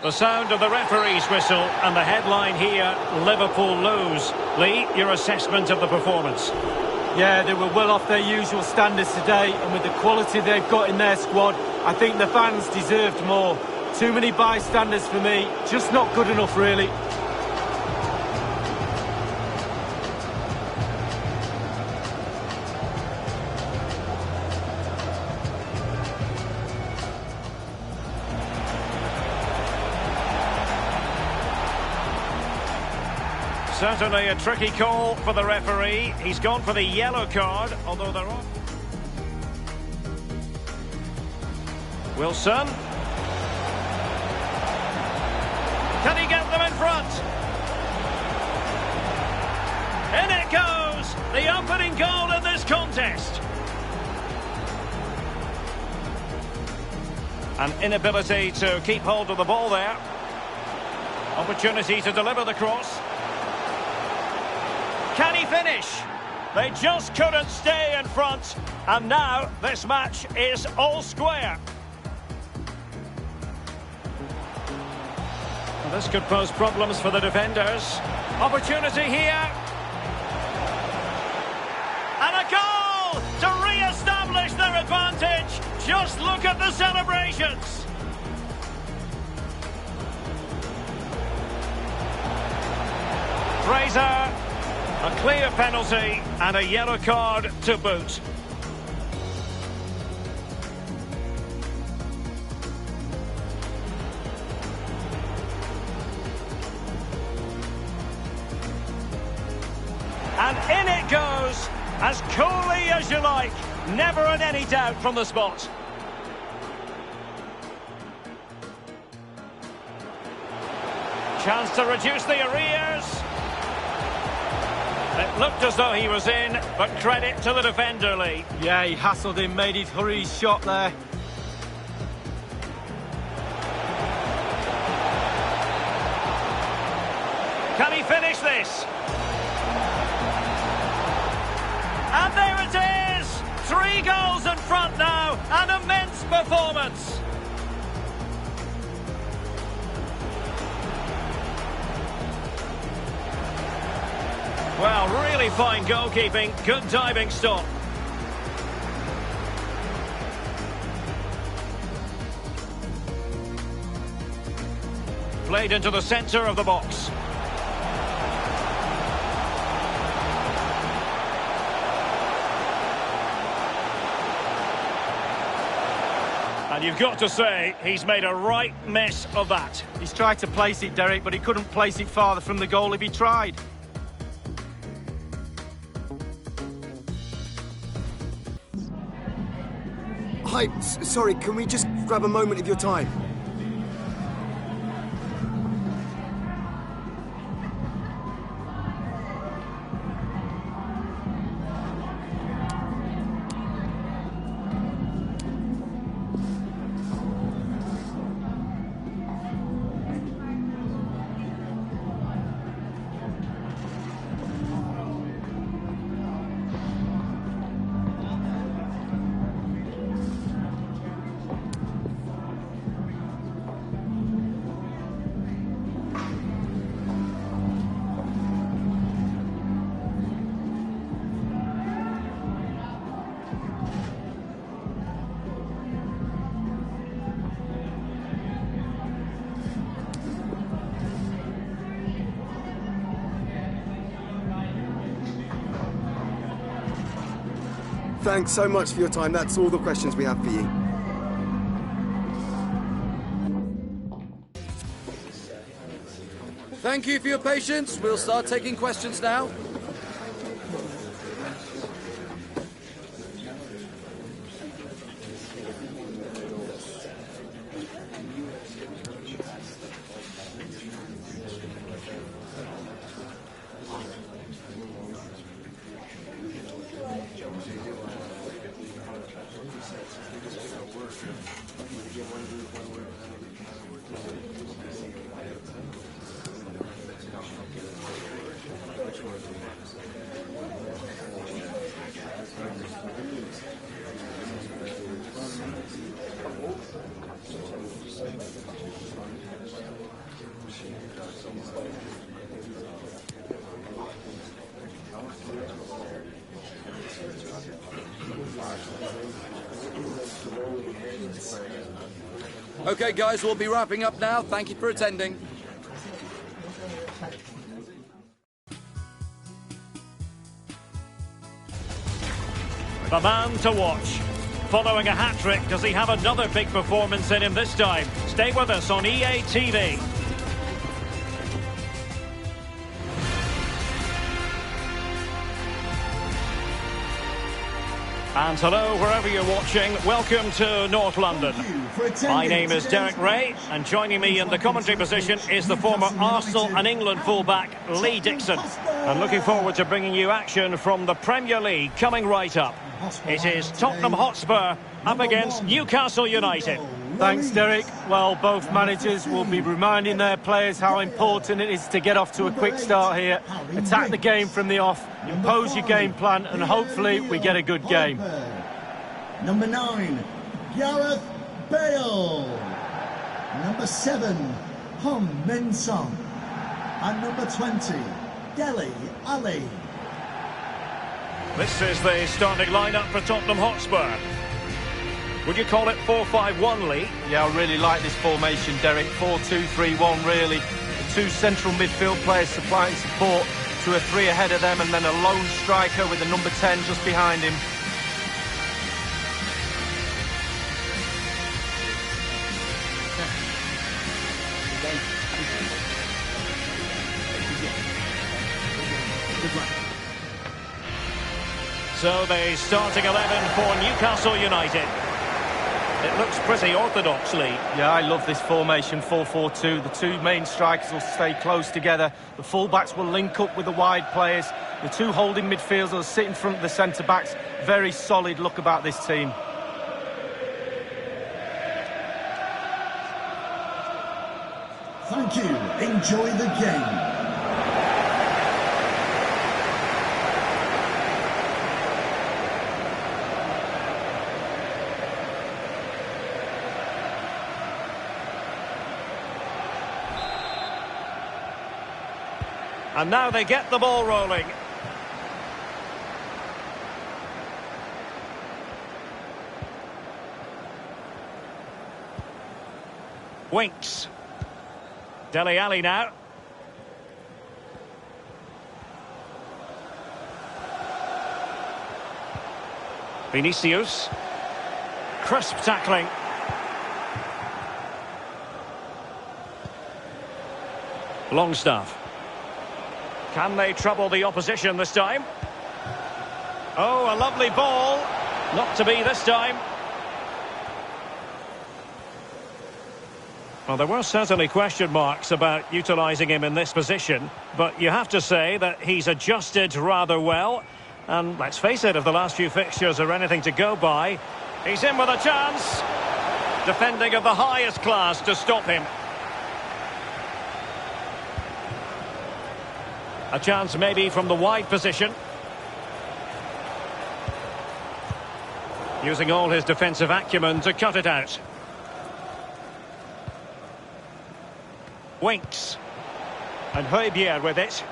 The sound of the referee's whistle, and the headline here, Liverpool lose. Lee, your assessment of the performance? Yeah, they were well off their usual standards today, and with the quality they've got in their squad, I think the fans deserved more. Too many bystanders for me, just not good enough really. Certainly a tricky call for the referee. He's gone for the yellow card, although they're on. Wilson. Can he get them in front? In it goes! The opening goal in this contest. An inability to keep hold of the ball there. Opportunity to deliver the cross. Can he finish? They just couldn't stay in front, and now this match is all square. Well, this could pose problems for the defenders. Opportunity here. And a goal to re-establish their advantage. Just look at the celebrations. Fraser. A clear penalty and a yellow card to boot. And in it goes, as coolly as you like. Never in any doubt from the spot. Chance to reduce the arrears. It looked as though he was in, but credit to the defender, Lee. Yeah, he hassled him, made his hurried shot there. Can he finish this? And there it is! 3 goals in front now, an immense performance. Well, really fine goalkeeping, good diving stop. Played into the centre of the box. And you've got to say, he's made a right mess of that. He's tried to place it, Derek, but he couldn't place it farther from the goal if he tried. Hi, sorry, can we just grab a moment of your time? Thanks so much for your time. That's all the questions we have for you. Thank you for your patience. We'll start taking questions now. Okay, guys, we'll be wrapping up now. Thank you for attending. The man to watch. Following a hat-trick, does he have another big performance in him this time? Stay with us on EA TV. And hello, wherever you're watching, welcome to North London. My name is Derek Ray, and joining me in the commentary position is the former Arsenal and England fullback, Lee Dixon. And looking forward to bringing you action from the Premier League coming right up. It is Tottenham Hotspur up against Newcastle United. Thanks, Derek. Well, both managers will be reminding their players how important it is to get off to a quick start here, attack the game from the off, impose your game plan, and hopefully we get a good game. Number 9, Gareth Bale. Number 7, Hong Min Son. And number 20, Dele Alli. This is the starting lineup for Tottenham Hotspur. Would you call it 4-5-1, Lee? Yeah, I really like this formation, Derek. 4-2-3-1, really. The two central midfield players supplying support to a three ahead of them, and then a lone striker with a number 10 just behind him. So the starting 11 for Newcastle United. It looks pretty orthodox, Lee. Yeah, I love this formation, 4-4-2. The two main strikers will stay close together. The full-backs will link up with the wide players. The two holding midfielders will sit in front of the centre-backs. Very solid look about this team. Thank you. Enjoy the game. And now they get the ball rolling. Winks. Dele Alli now. Vinicius. Crisp tackling. Longstaff. Can they trouble the opposition this time? Oh, a lovely ball. Not to be this time. Well, there were certainly question marks about utilising him in this position, but you have to say that he's adjusted rather well. And let's face it, if the last few fixtures are anything to go by, he's in with a chance. Defending of the highest class to stop him. A chance maybe from the wide position. Using all his defensive acumen to cut it out. Winks. And Højbjerg with it.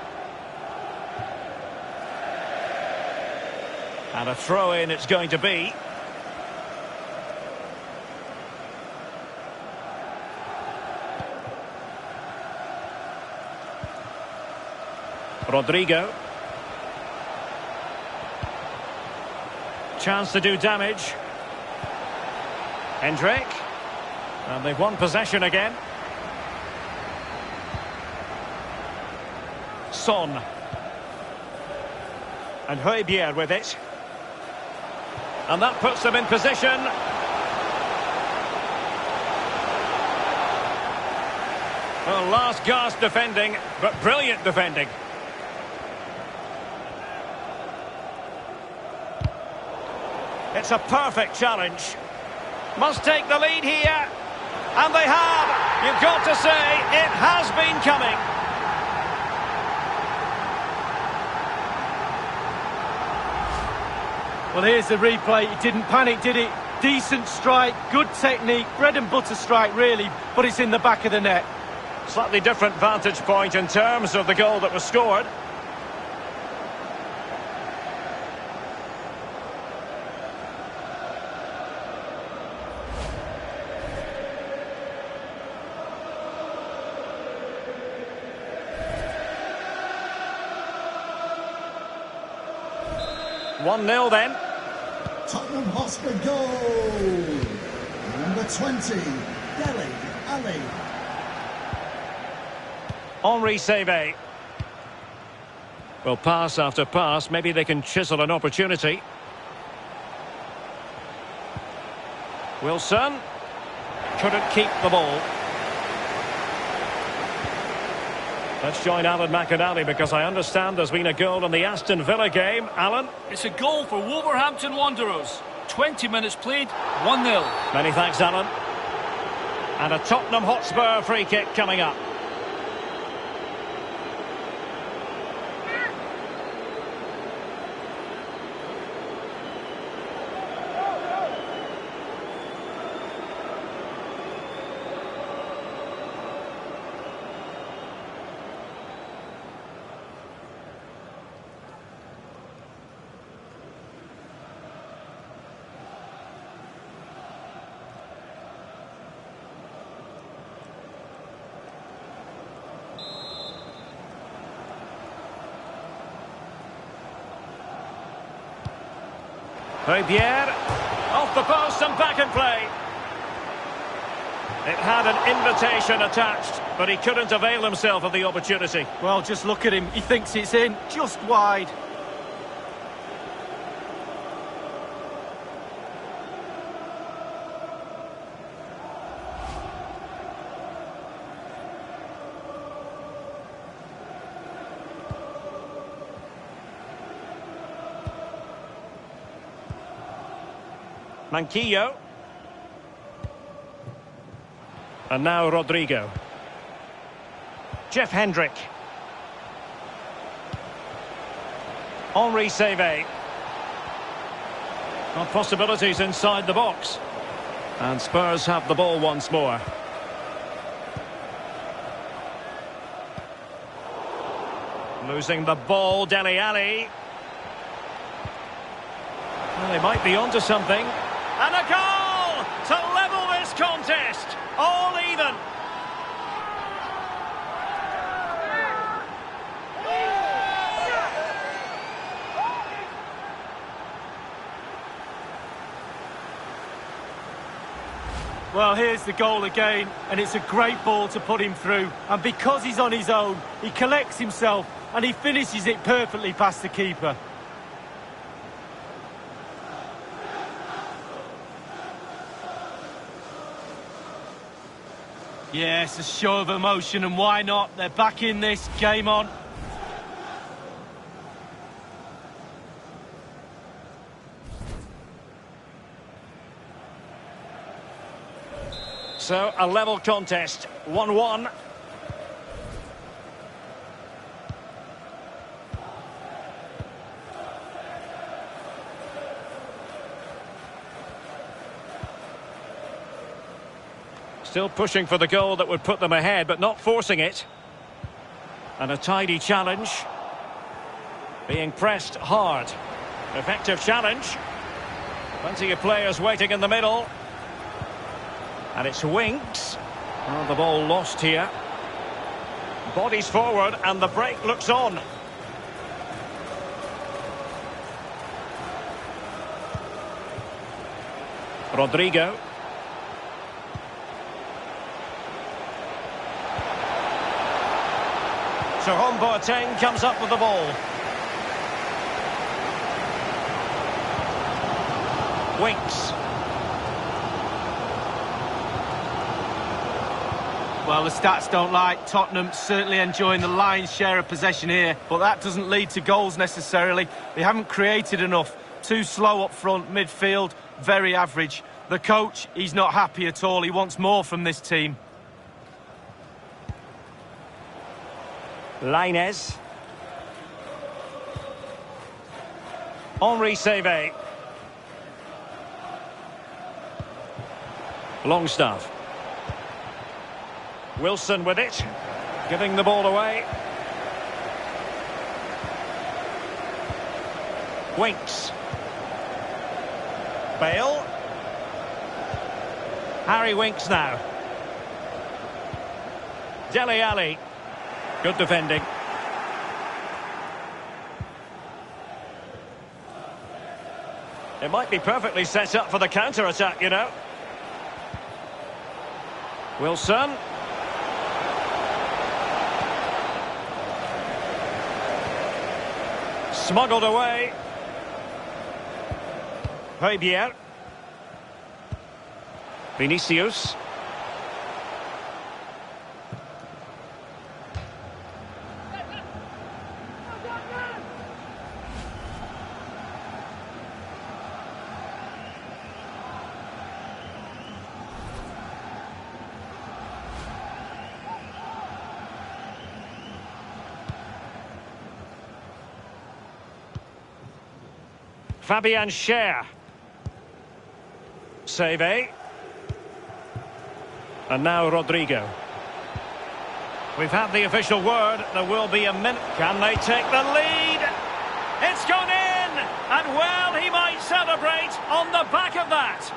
And a throw-in it's going to be. Rodrigo. Chance to do damage. Hendrick. And they've won possession again. Son. And Højbjerg with it. And that puts them in position. Well, last gasp defending, but brilliant defending. It's a perfect challenge. Must take the lead here. And they have. You've got to say, it has been coming. Well, here's the replay. He didn't panic, did it? Decent strike, good technique, bread and butter strike, really, but it's in the back of the net. Slightly different vantage point in terms of the goal that was scored. One 0 then. Tottenham Hotspur goal. Number 20, Dele Alli. Henri Saivet. Well, pass after pass, maybe they can chisel an opportunity. Wilson couldn't keep the ball. Let's join Alan McInally because I understand there's been a goal in the Aston Villa game. Alan? It's a goal for Wolverhampton Wanderers. 20 minutes played, 1-0. Many thanks, Alan. And a Tottenham Hotspur free kick coming up. Højbjerg, off the post and back in play. It had an invitation attached, but he couldn't avail himself of the opportunity. Well, just look at him. He thinks it's in, just wide. Manquillo. And now Rodrigo. Jeff Hendrick. Henri Saivet. Well, possibilities inside the box. And Spurs have the ball once more. Losing the ball, Dele Alli. Well, they might be onto something. And a goal to level this contest. All even. Well, here's the goal again, and it's a great ball to put him through. And because he's on his own, he collects himself and he finishes it perfectly past the keeper. Yes, a show of emotion, and why not? They're back in this, game on. So, a level contest, 1-1. Still pushing for the goal that would put them ahead, but not forcing it. And a tidy challenge. Being pressed hard. Effective challenge. Plenty of players waiting in the middle. And it's Winks. Oh, the ball lost here. Bodies forward and the break looks on. Rodrigo. Jerome Boateng comes up with the ball. Winks. Well, the stats don't lie. Tottenham certainly enjoying the lion's share of possession here, but that doesn't lead to goals necessarily. They haven't created enough. Too slow up front, midfield, very average. The coach, he's not happy at all. He wants more from this team. Lainez. Henri Saivet. Longstaff. Wilson with it, giving the ball away. Winks. Bale. Harry Winks now. Dele Alli. Good defending. It might be perfectly set up for the counter-attack, you know. Wilson. Smuggled away. Højbjerg. Vinicius. Fabian Schär. Saivet. And now Rodrigo. We've had the official word. There will be a minute. Can they take the lead? It's gone in! And well, he might celebrate on the back of that.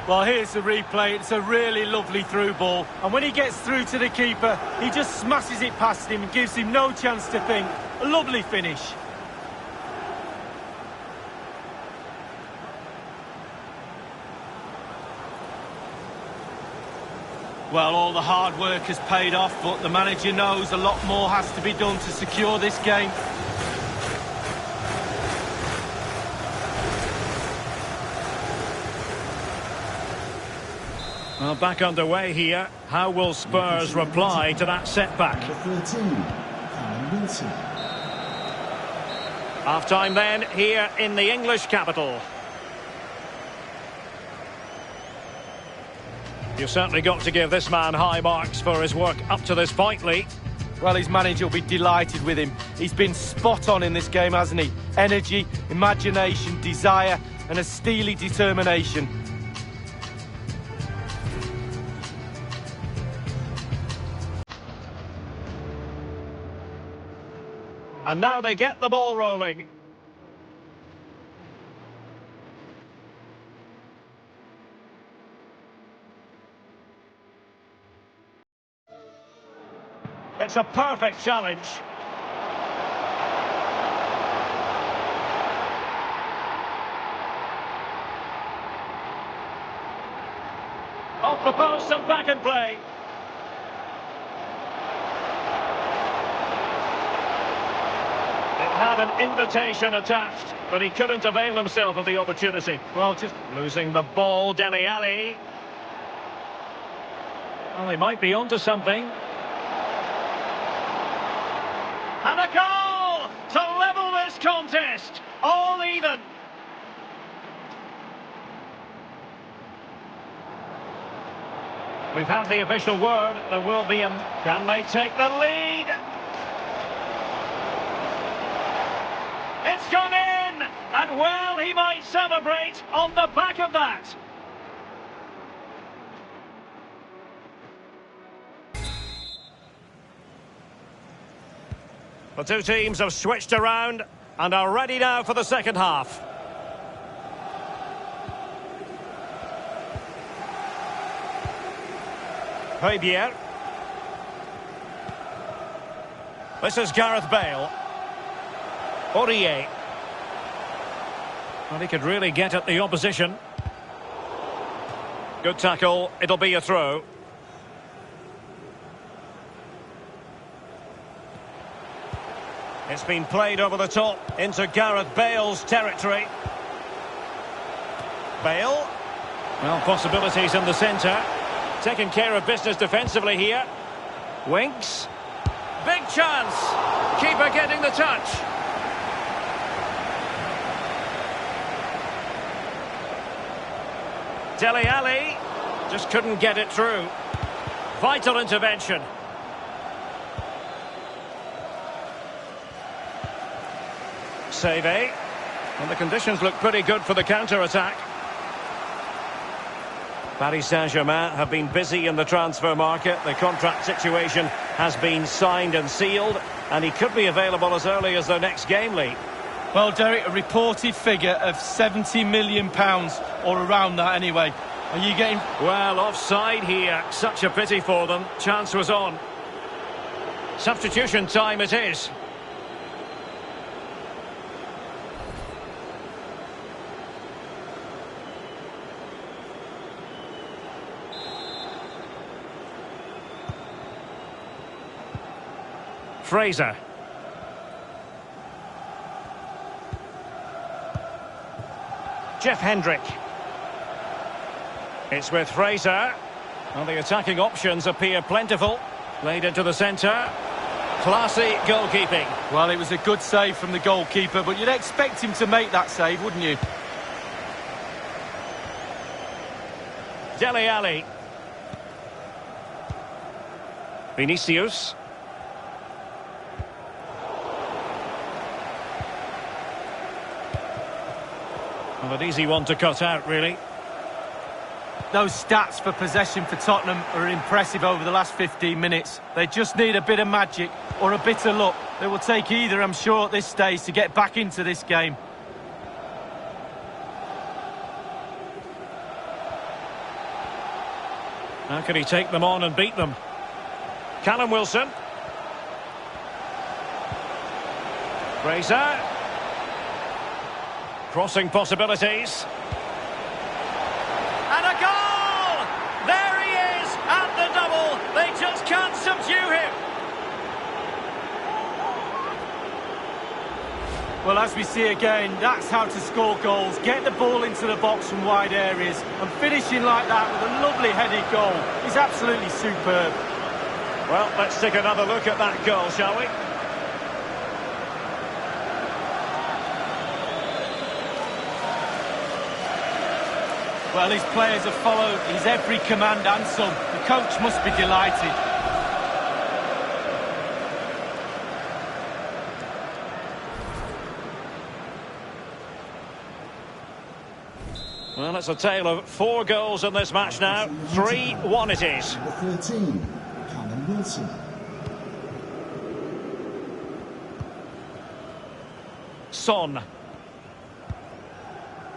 Well, here's the replay. It's a really lovely through ball. And when he gets through to the keeper, he just smashes it past him and gives him no chance to think. A lovely finish. Well, all the hard work has paid off, but the manager knows a lot more has to be done to secure this game. Well, back underway here. How will Spurs reply to that setback? Number 13, Callum Wilson. Half-time then, here in the English capital. You've certainly got to give this man high marks for his work up to this point, Lee. Well, his manager will be delighted with him. He's been spot on in this game, hasn't he? Energy, imagination, desire, and a steely determination. And now they get the ball rolling. It's a perfect challenge. Off the post and back in play. Had an invitation attached, but he couldn't avail himself of the opportunity. Well, just losing the ball, Dele Alli. Well, he might be onto something. And a goal to level this contest, all even. We've had the official word. There will be a... Can they take the lead? It's gone in! And well, he might celebrate on the back of that. The two teams have switched around and are ready now for the second half. Højbjerg. This is Gareth Bale. Aurier. Well, he could really get at the opposition. Good tackle. It'll be a throw. It's been played over the top into Gareth Bale's territory. Bale. Well, possibilities in the centre. Taking care of business defensively here. Winks. Big chance. Keeper getting the touch. Dele Alli just couldn't get it through. Vital intervention. Save. And the conditions look pretty good for the counter-attack. Paris Saint-Germain have been busy in the transfer market. The contract situation has been signed and sealed, and he could be available as early as their next game, Lee. Well, Derek, a reported figure of £70 million, or around that anyway. Are you getting... Well, offside here. Such a pity for them. Chance was on. Substitution time it is. Fraser. Jeff Hendrick. It's with Fraser. Well, the attacking options appear plentiful. Played into the centre. Classy goalkeeping. Well, it was a good save from the goalkeeper, but you'd expect him to make that save, wouldn't you? Dele Alli. Vinicius. Well, an easy one to cut out, really. Those stats for possession for Tottenham are impressive over the last 15 minutes. They just need a bit of magic or a bit of luck. They will take either, I'm sure, at this stage to get back into this game. How can he take them on and beat them? Callum Wilson. Fraser. Crossing possibilities. And a goal! There he is at the double. They just can't subdue him. Well, as we see again, that's how to score goals. Get the ball into the box from wide areas, and finishing like that with a lovely headed goal is absolutely superb. Well, let's take another look at that goal, shall we? Well, his players have followed his every command and some. The coach must be delighted. Well, it's a tale of 4 goals in this match now. 3-1 it is. Number 13, Callum Wilson. Son.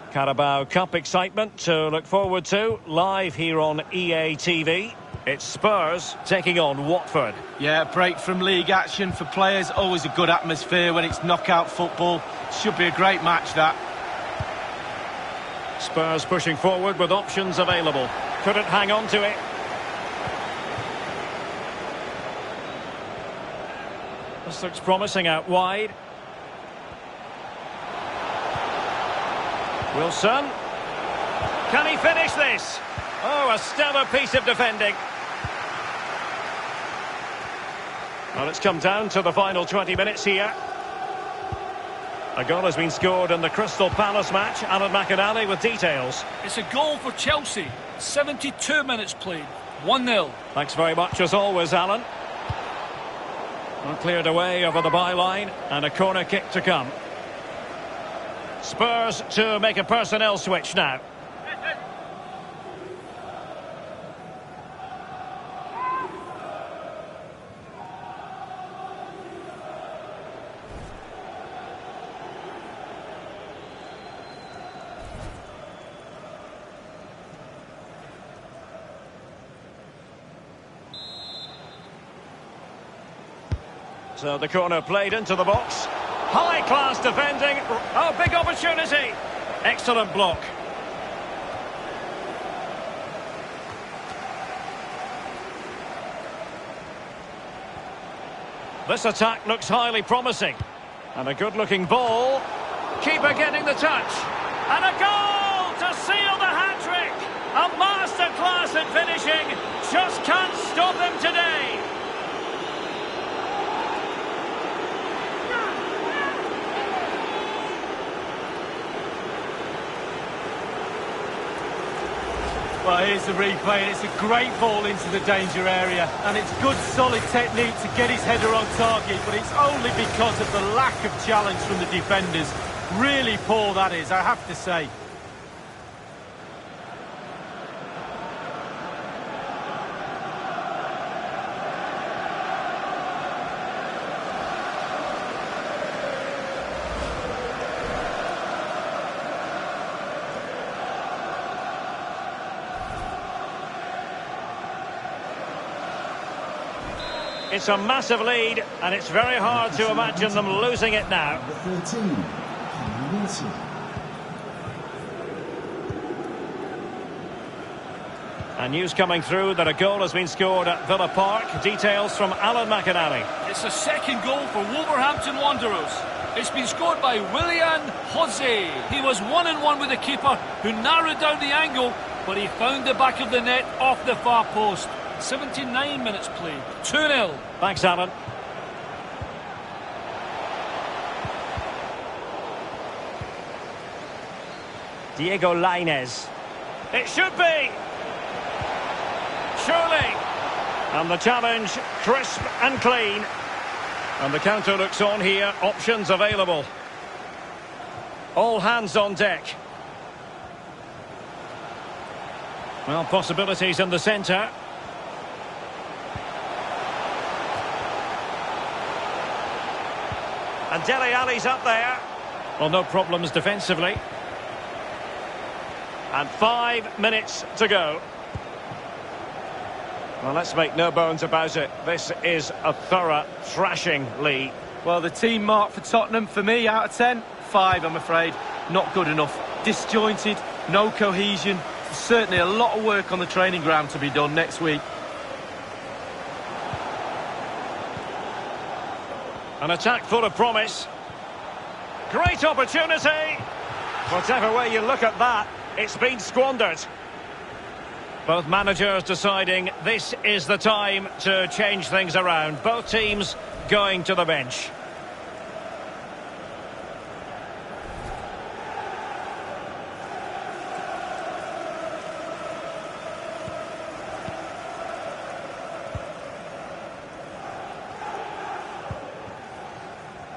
Carabao Cup excitement to look forward to live here on EA TV. It's Spurs taking on Watford. Yeah, break from league action for players. Always a good atmosphere when it's knockout football. Should be a great match, that. Spurs pushing forward with options available. Couldn't hang on to it. This looks promising out wide. Wilson. Can he finish this? Oh, a stellar piece of defending. Well, it's come down to the final 20 minutes here. A goal has been scored in the Crystal Palace match. Alan McInally with details. It's a goal for Chelsea. 72 minutes played. 1-0. Thanks very much as always, Alan. Well, cleared away over the byline and a corner kick to come. Spurs to make a personnel switch now. So the corner played into the box. High-class defending. Oh, big opportunity. Excellent block. This attack looks highly promising. And a good-looking ball. Keeper getting the touch. And a goal to seal the hat-trick. A masterclass at finishing. Just can't stop them today. Well, here's the replay, and it's a great ball into the danger area. And it's good, solid technique to get his header on target, but it's only because of the lack of challenge from the defenders. Really poor, that is, I have to say. It's a massive lead, and it's very hard to imagine them losing it now. Number 13, Wilson. And news coming through that a goal has been scored at Villa Park. Details from Alan McInally. It's a second goal for Wolverhampton Wanderers. It's been scored by Willian Jose. He was 1-on-1 with the keeper, who narrowed down the angle, but he found the back of the net off the far post. 79 minutes played. 2-0. Thanks, Alan. Diego Lainez. It should be. Surely. And the challenge, crisp and clean. And the counter looks on here. Options available. All hands on deck. Well, possibilities in the centre. And Dele Alli's up there. Well, no problems defensively. And 5 minutes to go. Well, let's make no bones about it. This is a thorough thrashing, Lee. Well, the team mark for Tottenham, for me, out of 10, 5, I'm afraid. Not good enough. Disjointed, no cohesion. Certainly a lot of work on the training ground to be done next week. An attack full of promise. Great opportunity. Whatever way you look at that, it's been squandered. Both managers deciding this is the time to change things around. Both teams going to the bench.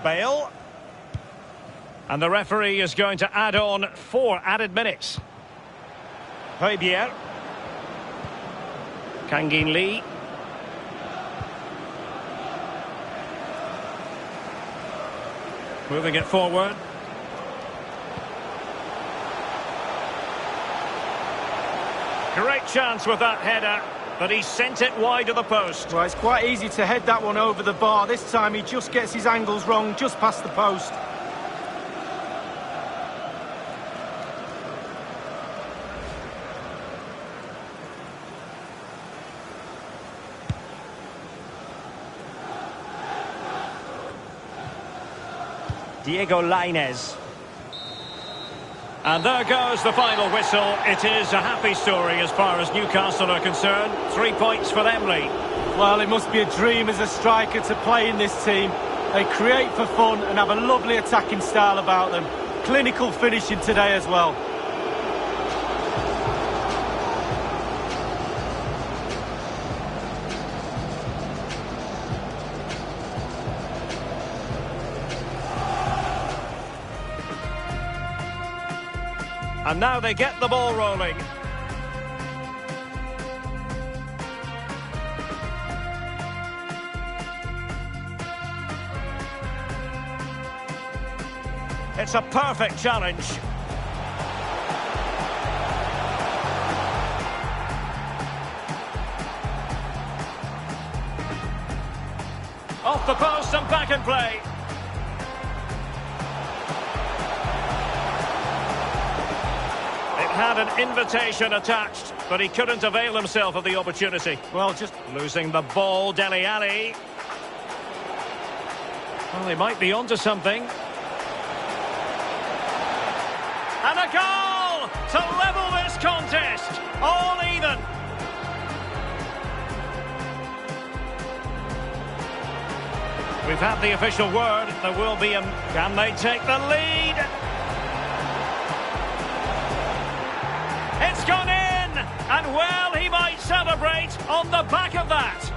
Bale. And the referee is going to add on 4 added minutes. Højbjerg. Kangin Lee. Moving it forward. Great chance with that header, but he sent it wide of the post. Well, it's quite easy to head that one over the bar. This time he just gets his angles wrong, just past the post. Diego Lainez. And there goes the final whistle. It is a happy story as far as Newcastle are concerned. 3 points for them, Lee. Well, it must be a dream as a striker to play in this team. They create for fun and have a lovely attacking style about them. Clinical finishing today as well. And now they get the ball rolling. It's a perfect challenge. Off the post and back in play. Had an invitation attached, but he couldn't avail himself of the opportunity. Well, just losing the ball, Dele Alli. Well, they might be onto something. And a goal to level this contest. All even. We've had the official word. There will be a... Can they take the lead? It's gone in! And well, he might celebrate on the back of that.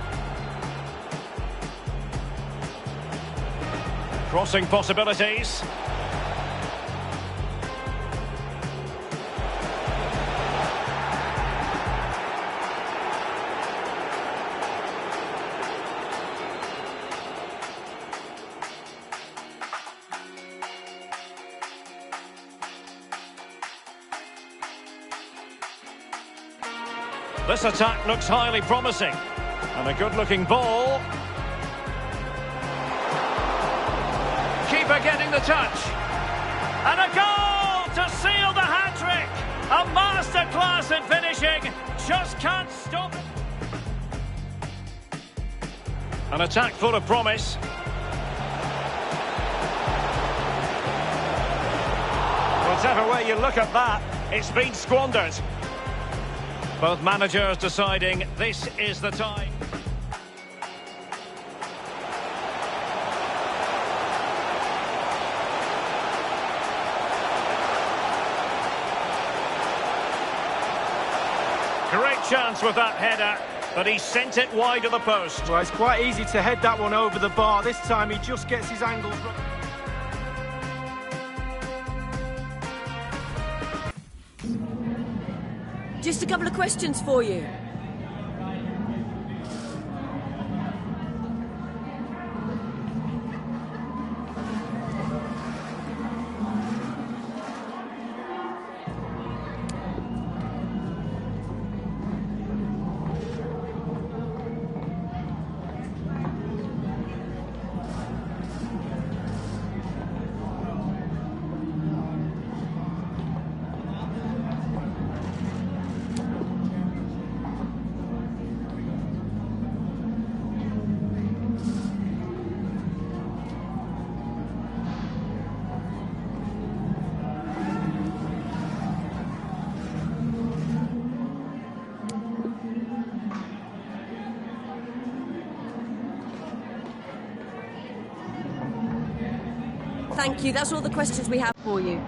Crossing possibilities. This attack looks highly promising. And a good-looking ball. Keeper getting the touch. And a goal to seal the hat-trick. A masterclass in finishing. Just can't stop it. An attack full of promise. Whatever way you look at that, it's been squandered. Both managers deciding this is the time. Great chance with that header, but he sent it wide of the post. Well, it's quite easy to head that one over the bar. This time he just gets his angles right. Just a couple of questions for you. Thank you. That's all the questions we have for you.